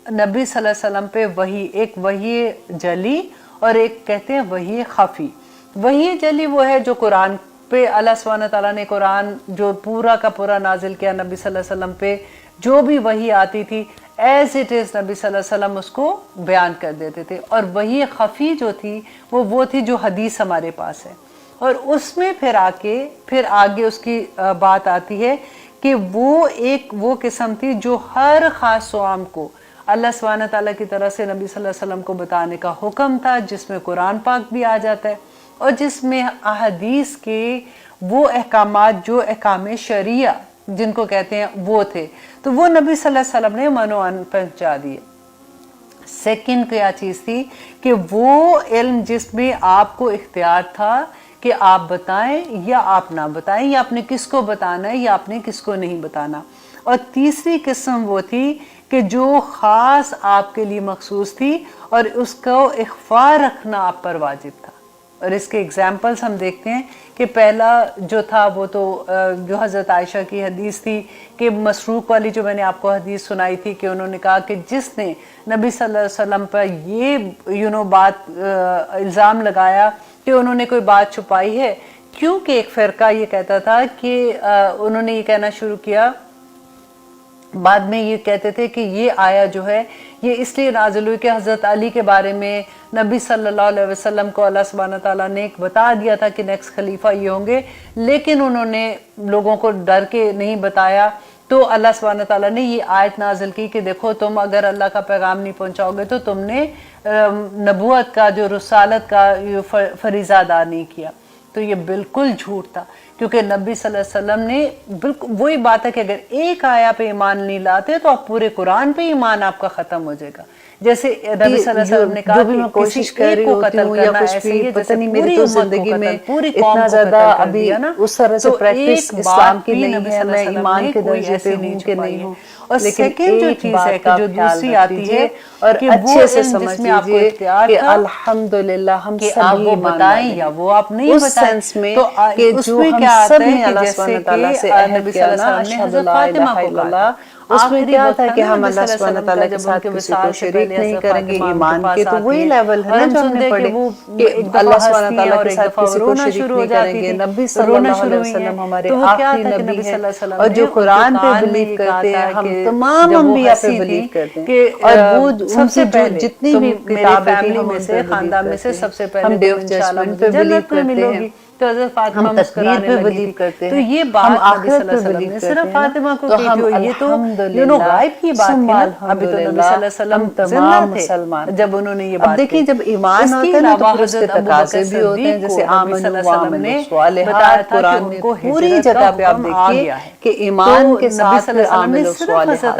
نبی صلی اللہ علیہ وسلم پہ وحی، ایک وحی جلی اور ایک کہتے ہیں وحی خفی. وحی جلی وہ ہے جو قرآن پہ اللہ سبحانہ تعالیٰ نے قرآن جو پورا کا پورا نازل کیا نبی صلی اللہ علیہ وسلم پہ، جو بھی وحی آتی تھی ایز اٹ از نبی صلی اللہ علیہ وسلم اس کو بیان کر دیتے تھے. اور وحی خفی جو تھی وہ تھی جو حدیث ہمارے پاس ہے. اور اس میں پھر آگے اس کی بات آتی ہے کہ وہ قسم تھی جو ہر خاص و عام کو اللہ سبحانہ تعالیٰ کی طرف سے نبی صلی اللہ علیہ وسلم کو بتانے کا حکم تھا، جس میں قرآن پاک بھی آ جاتا ہے اور جس میں احادیث کے وہ احکامات جو احکام شریعہ جن کو کہتے ہیں وہ تھے. تو وہ نبی صلی اللہ علیہ وسلم نے منوعاً پہنچا دیے. सेकंड क्या चीज थी कि वो इल्म जिसमें आपको इख्तियार था कि आप बताएं या आप ना बताएं, या आपने किसको बताना है या आपने किसको नहीं बताना। और तीसरी किस्म वो थी कि जो ख़ास आपके लिए मखसूस थी और उसको इख्फा रखना आप पर वाजिब था। और इसके एग्जाम्पल्स हम देखते हैं कि पहला जो था वो तो जो हज़रत आयशा की हदीस थी कि मसरूक वाली, जो मैंने आपको हदीस सुनाई थी कि उन्होंने कहा कि जिसने नबी सल्लल्लाहु अलैहि वसल्लम पर ये बात इल्ज़ाम लगाया कि उन्होंने कोई बात छुपाई है, क्योंकि एक फ़िरका ये कहता था कि उन्होंने ये कहना शुरू किया, बाद में ये कहते थे कि ये आया जो है ये इसलिए नाज़िल हुई कि हज़रत अली के बारे में नबी सल्लल्लाहु अलैहि वसल्लम को अल्लाह सुब्हानहू तआला ने बता दिया था कि नेक्स्ट खलीफा ये होंगे, लेकिन उन्होंने लोगों को डर के नहीं बताया। तो अल्लाह सुब्हानहू तआला ने ये आयत नाज़िल की कि देखो तुम अगर अल्लाह का पैगाम नहीं पहुंचाओगे तो तुमने नबूवत का, जो रसालत का फरीज़ा अदा नहीं किया। तो ये बिल्कुल झूठ था, क्योंकि नबी सल्लल्लाहु अलैहि वसल्लम ने बिल्कुल वही बात है कि अगर एक आया पे ईमान नहीं लाते तो आप पूरे कुरान पे ईमान आपका खत्म हो जाएगा। जैसे नबी सल्लल्लाहु अलैहि वसल्लम ने कहा कि मैं कोशिश कर रही होती हूँ या कुछ भी, पता नहीं मेरी तो जिंदगी में इतना ज्यादा अभी उस तरह से प्रैक्टिस इस्लाम की नहीं है, मैं ईमान के दर्जे पे हूँ कि नहीं हूँ। और सेकंड जो चीज है कि जो दूसरी आती है और अच्छे से समझ लीजिए कि अल्हम्दुलिल्लाह हम सब वो बताएं या वो आप नहीं बताएं, तो उसमें क्या आता है कि जैसे कि नबी सल्लल्लाहु अलैहि वसल्लम ने हज़रत फातिमा को कहा, उसमें क्या था कि हम अल्लाह सुब्हानहू तआला के साथ किसी को शरीक नहीं करेंगे ईमान के, तो वही लेवल है ना जो हमने पढ़े कि अल्लाह सुब्हानहू तआला के साथ किसी को शरीक नहीं करेंगे। नबी सल्लल्लाहु अलैहि वसल्लम हमारे आखिरी नबी हैं, और जो कुरान पे बिलीव करते हैं, हम तमाम अंबिया पे बिलीव करते हैं, और वो सबसे पहले जितनी भी किताबें थी हम से खानदान में से सबसे पहले हम डे ऑफ जजमेंट पे बिलीव करते हैं, तो हज़रत फातिमा मुस्कुराने पे बिलीव करते हैं, तो ये बात नबी सल्लल्लाहु अलैहि वसल्लम ने सिर्फ फातिमा को की थी। ये तो गायब की बात है, अभी तो नबी सल्लल्लाहु अलैहि वसल्लम तमाम मुसलमान जब उन्होंने ये बात देखी, जब ईमान होता है ना तो फिर उसके तकाज़े भी होते हैं, जैसे आमनू व आमिलू स्वालिहात कुरान में पूरी जगह पे आप देखिए कि ईमान के साथ आमिलू स्वालिहात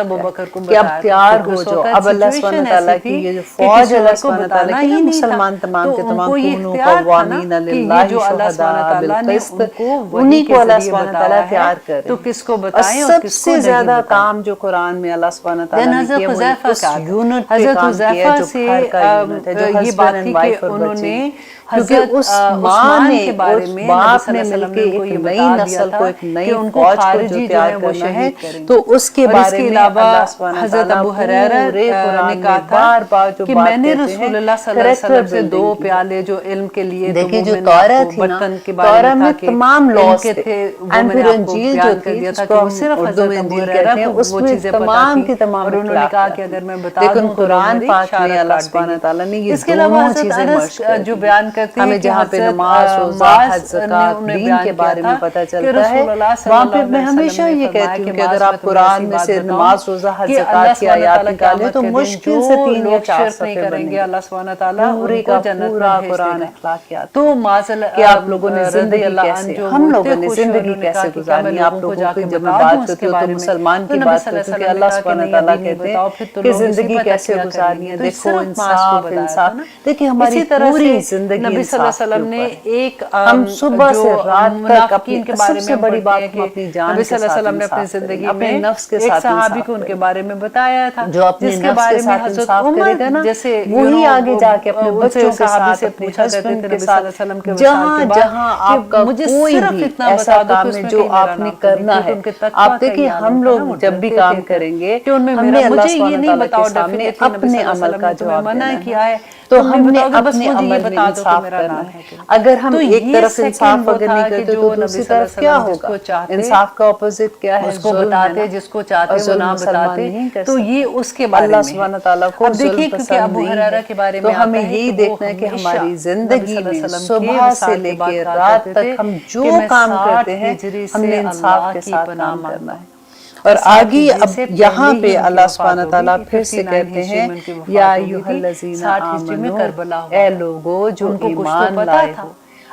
कि अब तैयार हो जाओ, अब अल्लाह सुब्हानहू तआला की ये जो फौज अल्लाह सुब्हानहू तआला की मुसलमान तमाम के तमाम कूनू कव्वामीन लिल्लाहि शुहदा उन्हीं को अल्लाह सुब्हानहू तआला तैयार कर, तो किसको बताएं और सबसे ज्यादा काम जो कुरान में अल्लाह सुब्हानहू तआला ने किया वो उस यूनिट पे काम किया जो घर का यूनिट है, जो हस्बैंड एंड वाइफ और बच्चे, क्योंकि उस माँ ने उस बाप ने मिलके एक नई नस्ल को, एक नई फौज को जो तैयार करना है, तो उसके बारे में अल्लाह सुब्हानहू हज़रत अबू हुरैरा ने कहा था कि मैंने रसूलुल्लाह सल्लल्लाहु अलैहि वसल्लम से 2 प्याले जो इल्म के लिए, देखिए जो तौरात थी ना, तौरात में तमाम लॉज थे, एंड फिर इंजील जो थी जिसको हम उर्दू में इंजील कहते हैं, उसमें तमाम की तमाम उन्होंने कहा कि अगर मैं बता दूं, लेकिन कुरान पाक में अल्लाह सुब्हानहू तआला ने ये दोनों चीजें मर्ज कर दी। जो बयान करते हैं हमें जहाँ पे नमाज, रोजा, हज, ज़कात, दीन के बारे में पता चलता है, वहाँ पे मैं हमेशा ये कहती हूँ कि अगर आप कुरान में से नमाज, रोजा, हज, ज़कात की आयत निकालें तो मुश्किल से 3 या 4 सफ़े बनेंगे। अल्लाह सुब्हानहू तआला पूरे का पूरा कुरान अखलाकियात, तो माज़ल कि आप लोगों ने जिंदगी कैसे, हम लोगों ने जिंदगी कैसे गुजारनी। आप लोगों को जब मैं बात करती हूँ तो मुसलमान की बात करती हूँ कि अल्लाह सुब्हानहू तआला कहते हैं कि जिंदगी कैसे गुजारनी है, देखो इंसाफ इंसाफ। देखिए हमारी पूरी जिंदगी ने एक हम सुबह से रात तक अपनी के बारे में सबसे बड़ी बात हम अपनी जान के साथ ने अपनी जिंदगी अपने में नफ्स के एक साथ सहाबी को उनके बारे में बताया था, जो अपने नफ्स के साथ इंसाफ करेगा ना, जैसे वही आगे जाके अपने बच्चों के साथ, अपने हस्बैंड के साथ, जहाँ जहाँ आपका कोई भी ऐसा काम है जो आपने करना है, आप देखिए हम लोग जब भी काम करेंगे हमने अल्लाह सुब्हानहू तआला के सामने अपने अमल का जवाब देना है, तो हमने अपने अमल में इंसाफ करना है। अगर हम एक तरफ इंसाफ अगर नहीं करते तो दूसरी तरफ क्या होगा? इंसाफ का ऑपोजिट क्या है? उसको बताते, जिसको चाहते वो ना बताते, तो ये उसके बारे में अल्लाह सुब्हानहू तआला को देखिए क्योंकि अबू हुरैरा के बारे में तो हमें यही देखना है कि हमारी जिंदगी में सुबह से लेकर रात तक हम जो काम करते हैं हमने इंसाफ के साथ काम करना है। और आगे अब यहाँ पे अल्लाह सुब्हानहू तआला फिर से कहते हैं या अय्युहल्लज़ीना आमनू, ए लोगो जो ईमान लाए हो।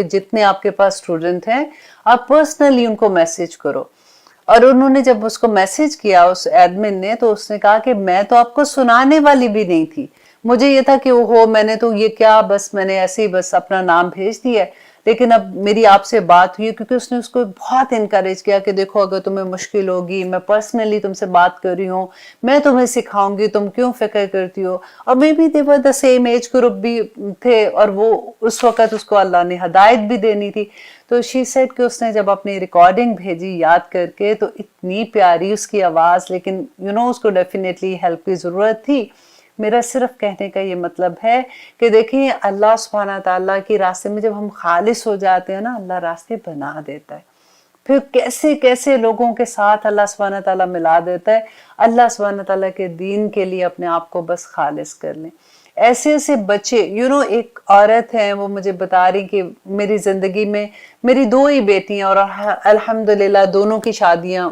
के जितने आपके पास स्टूडेंट हैं आप पर्सनली उनको मैसेज करो। और उन्होंने जब उसको मैसेज किया उस एडमिन ने, तो उसने कहा कि मैं तो आपको सुनाने वाली भी नहीं थी, मुझे ये था कि ओहो मैंने तो ये क्या, बस मैंने ऐसे ही बस अपना नाम भेज दिया है। लेकिन अब मेरी आपसे बात हुई क्योंकि उसने उसको बहुत इनकरेज किया कि देखो अगर तुम्हें मुश्किल होगी, मैं पर्सनली तुमसे बात कर रही हूँ, मैं तुम्हें सिखाऊंगी, तुम क्यों फिक्र करती हो। और may be they were the same age group भी थे और वो उस वक्त उसको अल्लाह ने हदायत भी देनी थी। तो शी सेड कि उसने जब अपनी रिकॉर्डिंग भेजी याद करके तो इतनी प्यारी उसकी आवाज़, लेकिन उसको डेफिनेटली हेल्प की ज़रूरत थी। मेरा सिर्फ कहने का ये मतलब है कि देखिए अल्लाह सुब्हाना ताला की रास्ते में जब हम खालिस हो जाते हैं ना, अल्लाह रास्ते बना देता है। फिर कैसे कैसे लोगों के साथ अल्लाह सुब्हाना ताला मिला देता है। अल्लाह सुब्हाना ताला के दीन के लिए अपने आप को बस खालिस कर लें। ऐसे ऐसे बच्चे एक औरत है, वो मुझे बता रही कि मेरी जिंदगी में मेरी 2 ही बेटियां और अल्हम्दुलिल्लाह दोनों की शादियां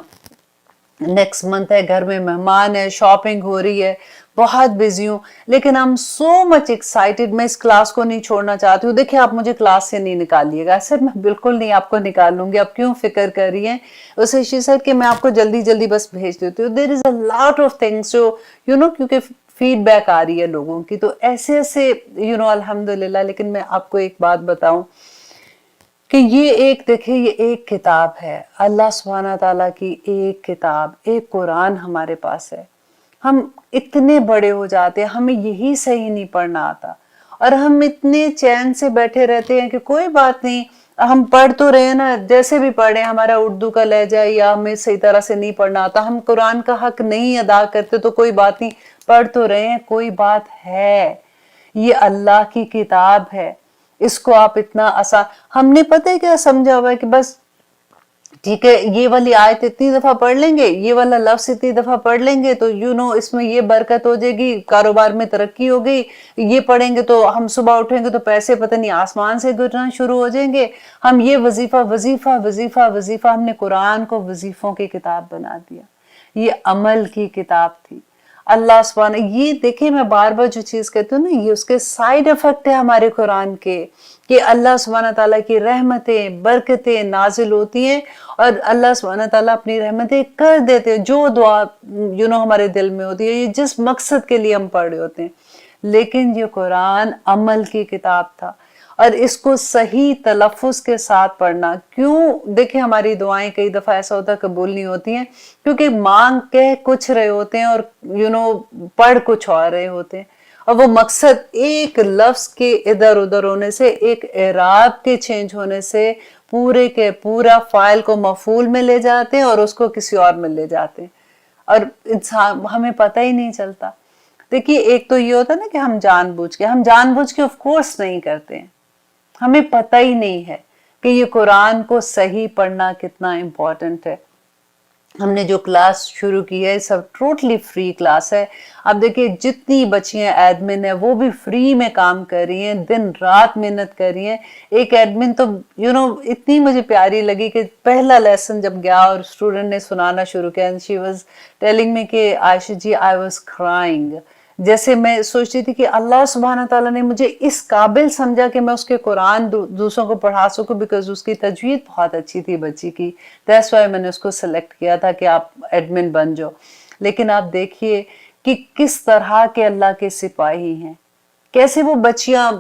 नेक्स्ट मंथ है, घर में मेहमान है, शॉपिंग हो रही है, बहुत बिजी हूँ, लेकिन I am so much excited, मैं इस क्लास को नहीं छोड़ना चाहती हूँ। देखिए आप मुझे क्लास से नहीं निकालिएगा। सर मैं बिल्कुल नहीं आपको निकाल लूंगी, आप क्यों फिक्र कर रही हैं। उसे शी सर कि मैं आपको जल्दी जल्दी बस भेज देती हूँ। There is a lot of things जो क्योंकि फीडबैक आ रही है लोगों की, तो ऐसे ऐसे अल्हम्दुलिल्लाह। लेकिन मैं आपको एक बात बताऊं कि देखिए ये एक किताब है, अल्लाह सुब्हाना ताला की एक किताब, एक कुरान हमारे पास है। हम इतने बड़े हो जाते हैं, हमें यही सही नहीं पढ़ना आता और हम इतने चैन से बैठे रहते हैं कि कोई बात नहीं, हम पढ़ तो रहे हैं ना, जैसे भी पढ़े, हमारा उर्दू का लहजा या हमें सही तरह से नहीं पढ़ना आता, हम कुरान का हक नहीं अदा करते तो कोई बात नहीं, पढ़ तो रहे हैं, कोई बात है। ये अल्लाह की किताब है, इसको आप इतना आसान, हमने पता है क्या समझा हुआ है कि बस ठीक है ये वाली आयत इतनी दफा पढ़ लेंगे, ये वाला लफ्ज इतनी दफा पढ़ लेंगे तो इसमें ये बरकत हो जाएगी, कारोबार में तरक्की हो गई, ये पढ़ेंगे तो हम सुबह उठेंगे तो पैसे पता नहीं आसमान से गिरना शुरू हो जाएंगे। हम ये वजीफा वजीफा वजीफा वजीफा, हमने कुरान को वजीफों की किताब बना दिया। ये अमल की किताब थी। अल्लाह सुब्हान, ये देखिए मैं बार बार जो चीज कहती हूँ ना, ये उसके साइड इफेक्ट है हमारे कुरान के, कि अल्लाह सुब्हान ताला की रहमतें बरकतें नाजिल होती हैं और अल्लाह सुब्हान ताला अपनी रहमतें कर देते हैं जो दुआ हमारे दिल में होती है, ये जिस मकसद के लिए हम पढ़ रहे होते हैं। लेकिन ये कुरान अमल की किताब था और इसको सही तलफ़ुज़ के साथ पढ़ना। क्यों? देखिए हमारी दुआएं कई दफ़ा ऐसा होता है कबूल नहीं होती हैं क्योंकि मांग के कुछ रहे होते हैं और पढ़ कुछ और रहे होते हैं, और वो मकसद एक लफ्ज के इधर उधर होने से, एक एराब के चेंज होने से पूरे के पूरा फाइल को मफूल में ले जाते हैं और उसको किसी और में ले जाते हैं और इंसान हमें पता ही नहीं चलता। देखिए एक तो ये होता है ना कि हम जानबूझ के ऑफ कोर्स नहीं करते हैं, हमें पता ही नहीं है कि ये कुरान को सही पढ़ना कितना इम्पोर्टेंट है। हमने जो क्लास शुरू की है सब टोटली फ्री क्लास है। अब देखिए जितनी बच्चियां एडमिन है वो भी फ्री में काम कर रही हैं, दिन रात मेहनत कर रही हैं। एक एडमिन तो इतनी मुझे प्यारी लगी कि पहला लेसन जब गया और स्टूडेंट ने सुनाना शुरू किया, शी वाज टेलिंग मी कि आयशा जी आई वाज क्राइंग, जैसे मैं सोचती थी कि अल्लाह सुब्हाना ताला ने मुझे इस काबिल समझा कि मैं उसके कुरान दूसरों को पढ़ा सकूं, बिकॉज उसकी तजवीद बहुत अच्छी थी बच्ची की। दैट्स व्हाई मैंने उसको सेलेक्ट किया था कि आप एडमिन बन जाओ। लेकिन आप देखिए कि किस तरह के अल्लाह के सिपाही हैं, कैसे वो बच्चियां,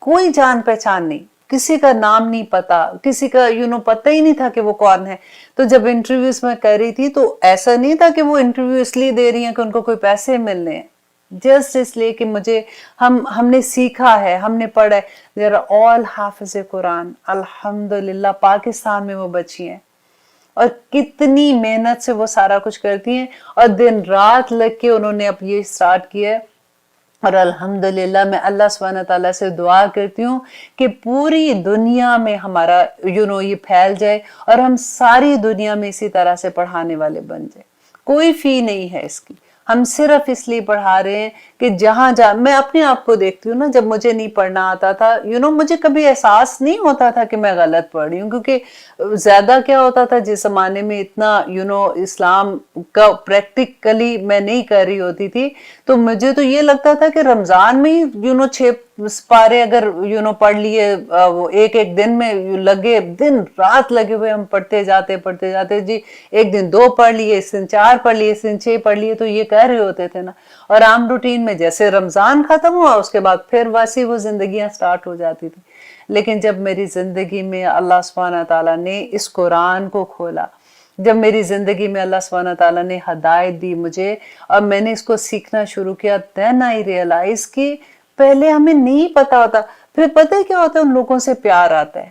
कोई जान पहचान नहीं, किसी का नाम नहीं पता, किसी का पता ही नहीं था कि वो कौन है। तो जब इंटरव्यूज में कर रही थी तो ऐसा नहीं था कि वो इंटरव्यू इसलिए दे रही हैं कि उनको कोई पैसे मिलने हैं, जस्ट इसलिए कि हमने सीखा है, हमने पढ़ा है। देयर आर ऑल हाफिज़ कुरान, अल्हम्दुलिल्लाह। पाकिस्तान में वो बच्ची हैं और कितनी मेहनत से वो सारा कुछ करती हैं और दिन रात लग के उन्होंने अब ये स्टार्ट किया है। और अल्हम्दुलिल्लाह मैं अल्लाह सुब्हाना ताला से दुआ करती हूँ कि पूरी दुनिया में हमारा ये फैल जाए और हम सारी दुनिया में इसी तरह से पढ़ाने वाले बन जाए। कोई फी नहीं है इसकी, हम सिर्फ इसलिए पढ़ा रहे हैं कि जहां मैं अपने आप को देखती हूँ ना, जब मुझे नहीं पढ़ना आता था मुझे कभी एहसास नहीं होता था कि मैं गलत पढ़ रही हूँ, क्योंकि ज्यादा क्या होता था जिस जमाने में इतना इस्लाम का प्रैक्टिकली मैं नहीं कर रही होती थी, तो मुझे तो ये लगता था कि रमजान में ही 6 पारे अगर पढ़ लिए, वो एक दिन में लगे, दिन रात लगे हुए हम पढ़ते जाते जी, एक दिन 2 पढ़ लिए, इस दिन 4 पढ़ लिए, इस दिन 6 पढ़ लिए, तो ये कह रहे होते थे ना। और आम रूटीन में जैसे रमजान खत्म हुआ उसके बाद फिर वैसी वो जिंदगियां स्टार्ट हो जाती थी। لیکن جب میری زندگی میں اللہ سبحانہ تعالیٰ نے اس قرآن کو کھولا، جب میری زندگی میں اللہ سبحانہ تعالیٰ نے ہدایت دی مجھے اور میں نے اس کو سیکھنا شروع کیا، then I realize کہ پہلے ہمیں نہیں پتا ہوتا. پھر پتہ ہے کیا ہوتا ہے؟ ان لوگوں سے پیار آتا ہے،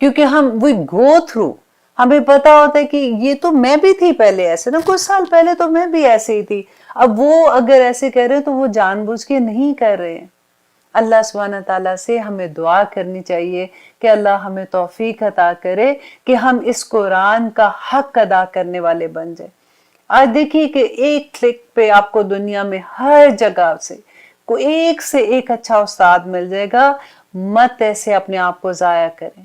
کیونکہ ہم we go through، ہمیں پتا ہوتا ہے کہ یہ تو میں بھی تھی پہلے ایسے نا، کچھ سال پہلے تو میں بھی ایسے ہی تھی. اب وہ اگر ایسے کر رہے ہیں تو وہ جان بوجھ کے نہیں کر رہے ہیں. اللہ سبحانہ تعالیٰ سے ہمیں دعا کرنی چاہیے کہ اللہ ہمیں توفیق عطا کرے کہ ہم اس قرآن کا حق ادا کرنے والے بن جائیں. آج دیکھیے کہ ایک کلک پہ آپ کو دنیا میں ہر جگہ سے کوئی ایک سے ایک اچھا استاد مل جائے گا. مت ایسے اپنے آپ کو ضائع کریں،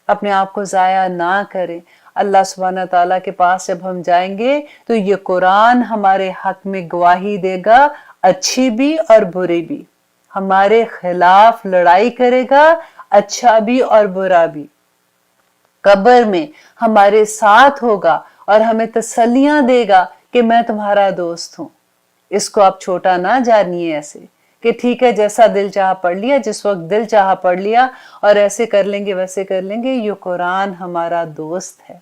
اپنے آپ کو ضائع نہ کریں. اللہ سبحانہ تعالیٰ کے پاس جب ہم جائیں گے تو یہ قرآن ہمارے حق میں گواہی دے گا، اچھی بھی اور بری بھی. ہمارے خلاف لڑائی کرے گا، اچھا بھی اور برا بھی. قبر میں ہمارے ساتھ ہوگا اور ہمیں تسلیاں دے گا کہ میں تمہارا دوست ہوں. اس کو آپ چھوٹا نہ جانیے ایسے کہ ٹھیک ہے جیسا دل چاہا پڑھ لیا، جس وقت دل چاہا پڑھ لیا اور ایسے کر لیں گے ویسے کر لیں گے. یہ قرآن ہمارا دوست ہے،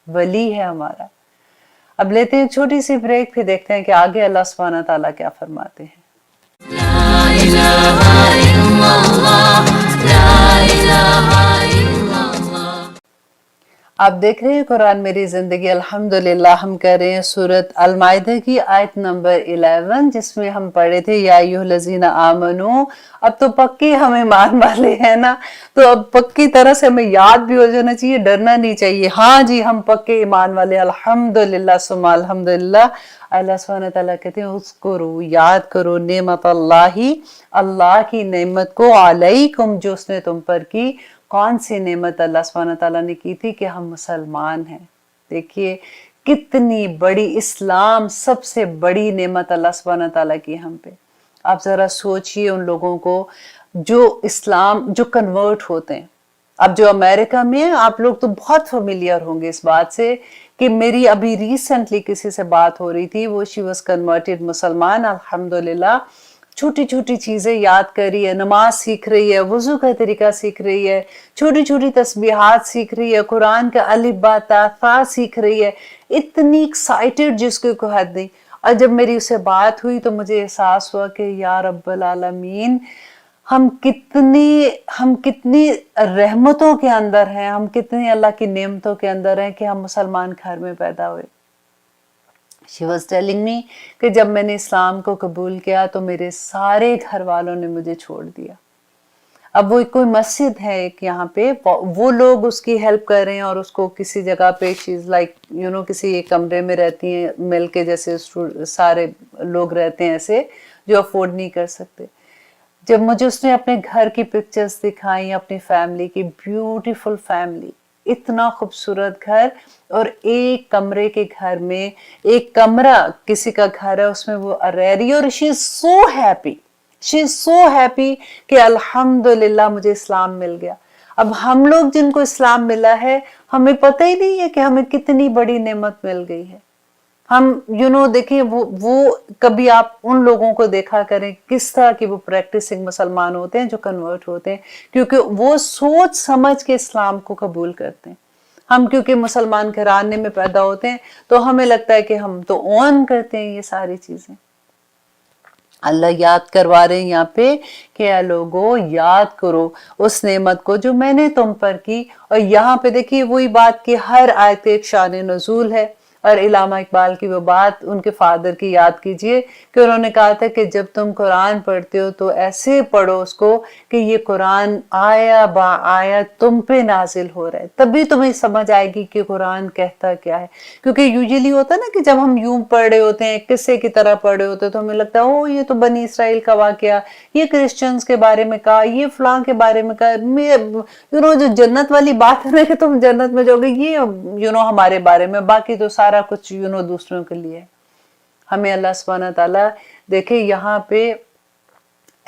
ولی ہے ہمارا. اب لیتے ہیں چھوٹی سی بریک، پھر دیکھتے ہیں کہ آگے اللہ سبحانہ تعالیٰ کیا فرماتے ہیں. آپ دیکھ رہے ہیں قرآن میری زندگی. الحمدللہ ہم کر رہے ہیں سورۃ المائدہ کی آیت نمبر 11، جس میں ہم پڑھے تھے یا ایھا الذین آمنو. اب تو پکی ہم ایمان والے ہیں نا، تو اب پکی طرح سے ہمیں یاد بھی ہو جانا چاہیے، ڈرنا نہیں چاہیے. ہاں جی ہم پکے ایمان والے، الحمدللہ ثم الحمدللہ. اللہ سبحانہ تعالیٰ کہتے ہیں اذکرو، یاد کرو، نعمت اللہ کی نعمت کو، علیکم، جو اس نے تم پر کی. کون سی نعمت اللہ سبحانہ تعالیٰ نے کی تھی؟ کہ ہم مسلمان ہیں. دیکھیے کتنی بڑی، اسلام سب سے بڑی نعمت اللہ سبحانہ تعالیٰ کی ہم پہ. آپ ذرا سوچئے ان لوگوں کو جو اسلام، جو کنورٹ ہوتے ہیں. اب جو امریکہ میں ہیں، آپ لوگ تو بہت فیملیئر ہوں گے اس بات سے کہ میری ابھی ریسنٹلی کسی سے بات ہو رہی تھی، وہ شی واز کنورٹڈ مسلمان. الحمدللہ چھوٹی چھوٹی چیزیں یاد کر رہی ہے، نماز سیکھ رہی ہے، وضو کا طریقہ سیکھ رہی ہے، چھوٹی چھوٹی تسبیحات سیکھ رہی ہے، قرآن کا الف با تا ثا سیکھ رہی ہے. اتنی ایکسائٹڈ جس کو کوئی حد نہیں. اور جب میری اسے بات ہوئی تو مجھے احساس ہوا کہ یا رب العالمین، ہم کتنی رحمتوں کے اندر ہیں، ہم کتنی اللہ کی نعمتوں کے اندر ہیں کہ ہم مسلمان گھر میں پیدا ہوئے. She was telling me کہ جب میں نے اسلام کو قبول کیا تو میرے سارے گھر والوں نے مجھے چھوڑ دیا. اب وہ کوئی مسجد ہے ایک یہاں پہ، وہ لوگ اس کی ہیلپ کر رہے ہیں اور اس کو کسی جگہ پہ she's like کسی ایک کمرے میں رہتی ہیں مل کے، جیسے سارے لوگ رہتے ہیں ایسے جو افورڈ نہیں کر سکتے. جب مجھے اس نے اپنے گھر کی پکچرز دکھائیں، اپنی فیملی کی، بیوٹیفل فیملی، اتنا خوبصورت گھر، اور ایک کمرے کے گھر میں، ایک کمرہ کسی کا گھر ہے اس میں وہ رہ رہی ہے، اور شی از سو ہیپی کہ الحمدللہ مجھے اسلام مل گیا. اب ہم لوگ جن کو اسلام ملا ہے، ہمیں پتہ ہی نہیں ہے کہ ہمیں کتنی بڑی نعمت مل گئی ہے. ہم دیکھیں وہ کبھی آپ ان لوگوں کو دیکھا کریں کس طرح کی وہ پریکٹسنگ مسلمان ہوتے ہیں جو کنورٹ ہوتے ہیں، کیونکہ وہ سوچ سمجھ کے اسلام کو قبول کرتے ہیں. ہم کیونکہ مسلمان گھرانے میں پیدا ہوتے ہیں تو ہمیں لگتا ہے کہ ہم تو اون کرتے ہیں یہ ساری چیزیں. اللہ یاد کروا رہے ہیں یہاں پہ کہ اے لوگو، یاد کرو اس نعمت کو جو میں نے تم پر کی. اور یہاں پہ دیکھیے وہی بات کہ ہر آیت ایک شان نزول ہے. اور علامہ اقبال کی وہ بات ان کے فادر کی یاد کیجئے کہ انہوں نے کہا تھا کہ جب تم قرآن پڑھتے ہو تو ایسے پڑھو اس کو کہ یہ قرآن آیا با آیا تم پہ نازل ہو رہا ہے، تبھی تمہیں سمجھ آئے گی کہ قرآن کہتا کیا ہے. کیونکہ یوزلی ہوتا ہے نا کہ جب ہم یوں پڑھ رہے ہوتے ہیں، قصے کی طرح پڑھ رہے ہوتے ہیں، تو ہمیں لگتا ہے یہ تو بنی اسرائیل کا واقعہ، یہ کرسچنز کے بارے میں کہا، یہ فلاں کے بارے میں کہا، جو جنت والی بات ہے نا کہ تم جنت میں جاؤ گے، یہ ہمارے بارے میں، باقی تو سارا کچھ دوسروں کے لیے. ہمیں اللہ سبحانہ تعالیٰ دیکھیں یہاں پہ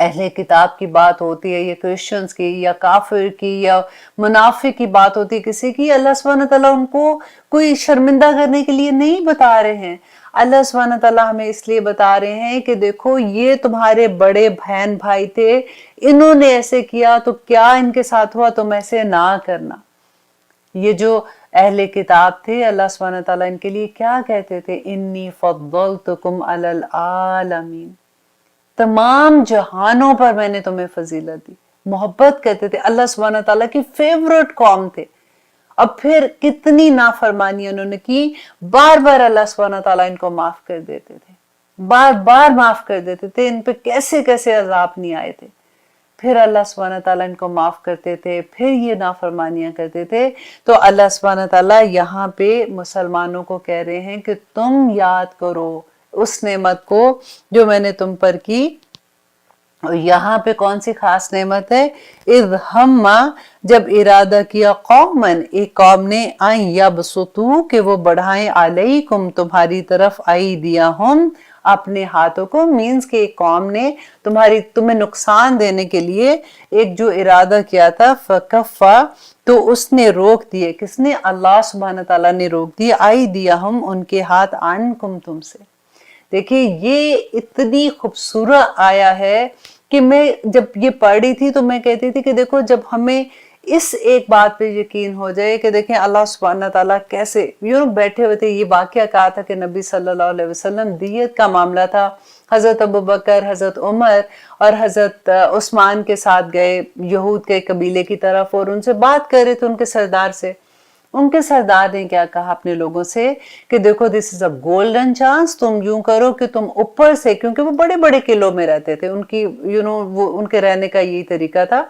अहले किताब की बात होती है या क्रिश्चियंस की या काफिर की या मुनाफिक की बात होती है किसी की, अल्लाह सुब्हानहू तआला उनको कोई शर्मिंदा करने के लिए नहीं बता रहे हैं। अल्लाह सुब्हानहू तआला हमें इसलिए बता रहे हैं कि देखो ये तुम्हारे बड़े बहन भाई थे, इन्होंने ऐसे किया तो क्या इनके साथ हुआ, तुम ऐसे ना करना। ये जो अहले किताब थे, अल्लाह सुब्हानहू तआला इनके लिए क्या कहते थे, इन्नी फद्दलतुकुम अलल आलमीन, तमाम जहानों पर मैंने तुम्हें फजीलत दी। मोहब्बत करते थे, अल्लाह सुब्हानहू तआला की फेवरेट कौम थे। अब फिर कितनी नाफरमानी उन्होंने की, बार बार अल्लाह सुब्हानहू तआला इनको माफ कर देते थे, बार बार माफ कर देते थे, इन पे कैसे कैसे अजाब नहीं आए थे। फिर अल्लाह सुब्हानहू तआला इनको माफ करते थे, फिर ये नाफरमानियां करते थे। तो अल्लाह सुब्हानहू तआला यहाँ पे मुसलमानों को कह रहे हैं कि तुम याद करो उस नेमत को जो मैंने तुम पर की। और यहाँ पे कौन सी खास नेमत है, इज़ हम्मा, जब इरादा किया, कौमन, एक कौम ने, आई यबसुतू, कि वो बढ़ाएं, अलैकुम, तुम्हारी तरफ, आई दिया हम, अपने हाथों को, मीन्स के एक कौम ने तुम्हें नुकसान देने के लिए एक जो इरादा किया था, फकफ़ा, तो उसने रोक दिए, किसने, अल्लाह सुब्हानहू तआला ने रोक दिए, आई दिया हम, उनके हाथ, अनकुम, तुमसे। देखिए ये इतनी खूबसूरत आया है कि मैं जब ये पढ़ रही थी तो मैं कहती थी कि देखो जब हमें इस एक बात पे यकीन हो जाए कि देखें अल्लाह सुब्हानहू तआला कैसे बैठे हुए थे। ये वाकया कहा था कि नबी सल्लल्लाहु अलैहि वसल्लम दियत का मामला था, हजरत अबू बकर, हजरत उमर और हजरत उस्मान के साथ गए यहूद के कबीले की तरफ और उनसे बात कर रहे थे, उनके सरदार से। उनके सरदार ने क्या कहा अपने लोगों से कि देखो this is a golden chance, तुम यूं करो कि तुम ऊपर से, क्योंकि वो बड़े बड़े किलों में रहते थे, उनकी वो उनके रहने का यही तरीका था,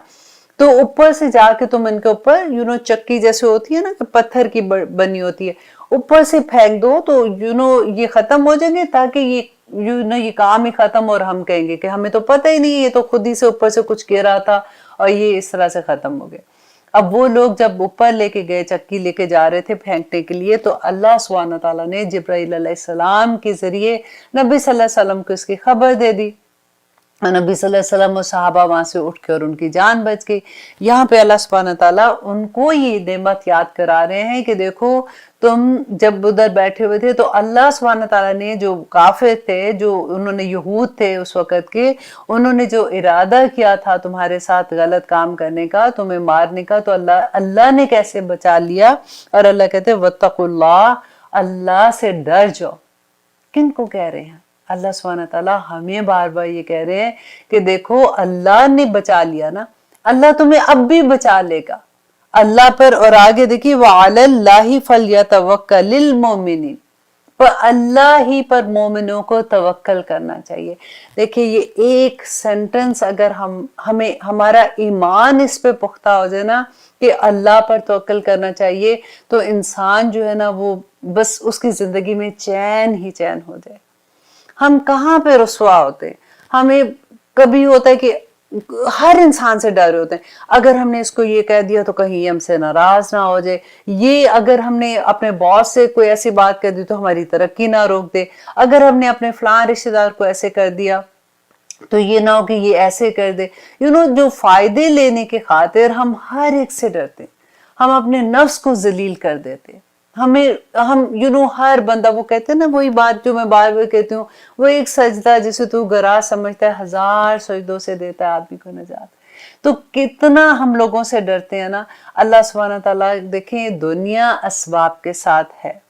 तो ऊपर से जाके तुम इनके ऊपर चक्की जैसे होती है ना, पत्थर की बनी होती है, ऊपर से फेंक दो तो ये खत्म हो जाएंगे, ताकि ये काम ही खत्म, और हम कहेंगे कि हमें तो पता ही नहीं, ये तो खुद ही से ऊपर से कुछ गिरा था और ये इस तरह से खत्म हो गए। अब वो लोग जब ऊपर लेके गए, चक्की लेके जा रहे थे फेंकने के लिए, तो अल्लाह सुब्हानहू तआला ने जिब्राइल अलैहिस्सलाम के जरिए नबी सल्लल्लाहु अलैहि वसल्लम को इसकी खबर दे दी। नबी सल्लल्लाहु अलैहि वसल्लम और सहाबा वहां से उठ के और उनकी जान बच गई। यहाँ पे अल्लाह सुब्हानहू तआला उनको ये नेमत याद करा रहे हैं कि देखो तुम जब उधर बैठे हुए थे तो अल्लाह सुब्हानहू तआला ने, जो काफिर थे, जो उन्होंने यहूद थे उस वक़्त के, उन्होंने जो इरादा किया था तुम्हारे साथ गलत काम करने का, तुम्हें मारने का, तो अल्लाह ने कैसे बचा लिया। और अल्लाह कहते वत्तकुल्लाह, अल्लाह से डर जाओ। किन को कह रहे हैं, अल्लाह सुब्हानहू तआला हमें बार बार ये कह रहे हैं कि देखो अल्लाह ने बचा लिया ना, अल्लाह तुम्हें अब भी बचा लेगा, अल्लाह पर। और आगे देखिए व अलल्लाहि फलयतवक्कलिल मोमिनीन, पर अल्लाह ही पर मोमिनों को तवक्कल करना चाहिए। देखिए ये एक सेंटेंस अगर हमें हमारा ईमान इस पे पुख्ता हो जाए ना कि अल्लाह पर तवक्कल करना चाहिए, तो इंसान जो है ना वो बस उसकी जिंदगी में चैन ही चैन हो जाए। हम कहाँ पे रुसवा होते, हमें कभी होता है कि हर इंसान से डर होते हैं, अगर हमने इसको ये कह दिया तो कहीं हमसे नाराज ना हो जाए, ये अगर हमने अपने बॉस से कोई ऐसी बात कर दी तो हमारी तरक्की ना रोक दे, अगर हमने अपने फलां रिश्तेदार को ऐसे कर दिया तो ये ना हो कि ये ऐसे कर दे। जो फायदे लेने के खातिर हम हर एक से डरते, हम अपने नफ्स को जलील कर देते, हम हर बंदा, वो कहते हैं ना, वही बात जो मैं बार बार कहती हूँ, वो एक सजदा जिसे तू गरा समझता है 1000 सजदों से देता है आदमी को नजात। तो कितना हम लोगों से डरते हैं ना। अल्लाह सुब्हानहू तआला देखें दुनिया असबाब के साथ है,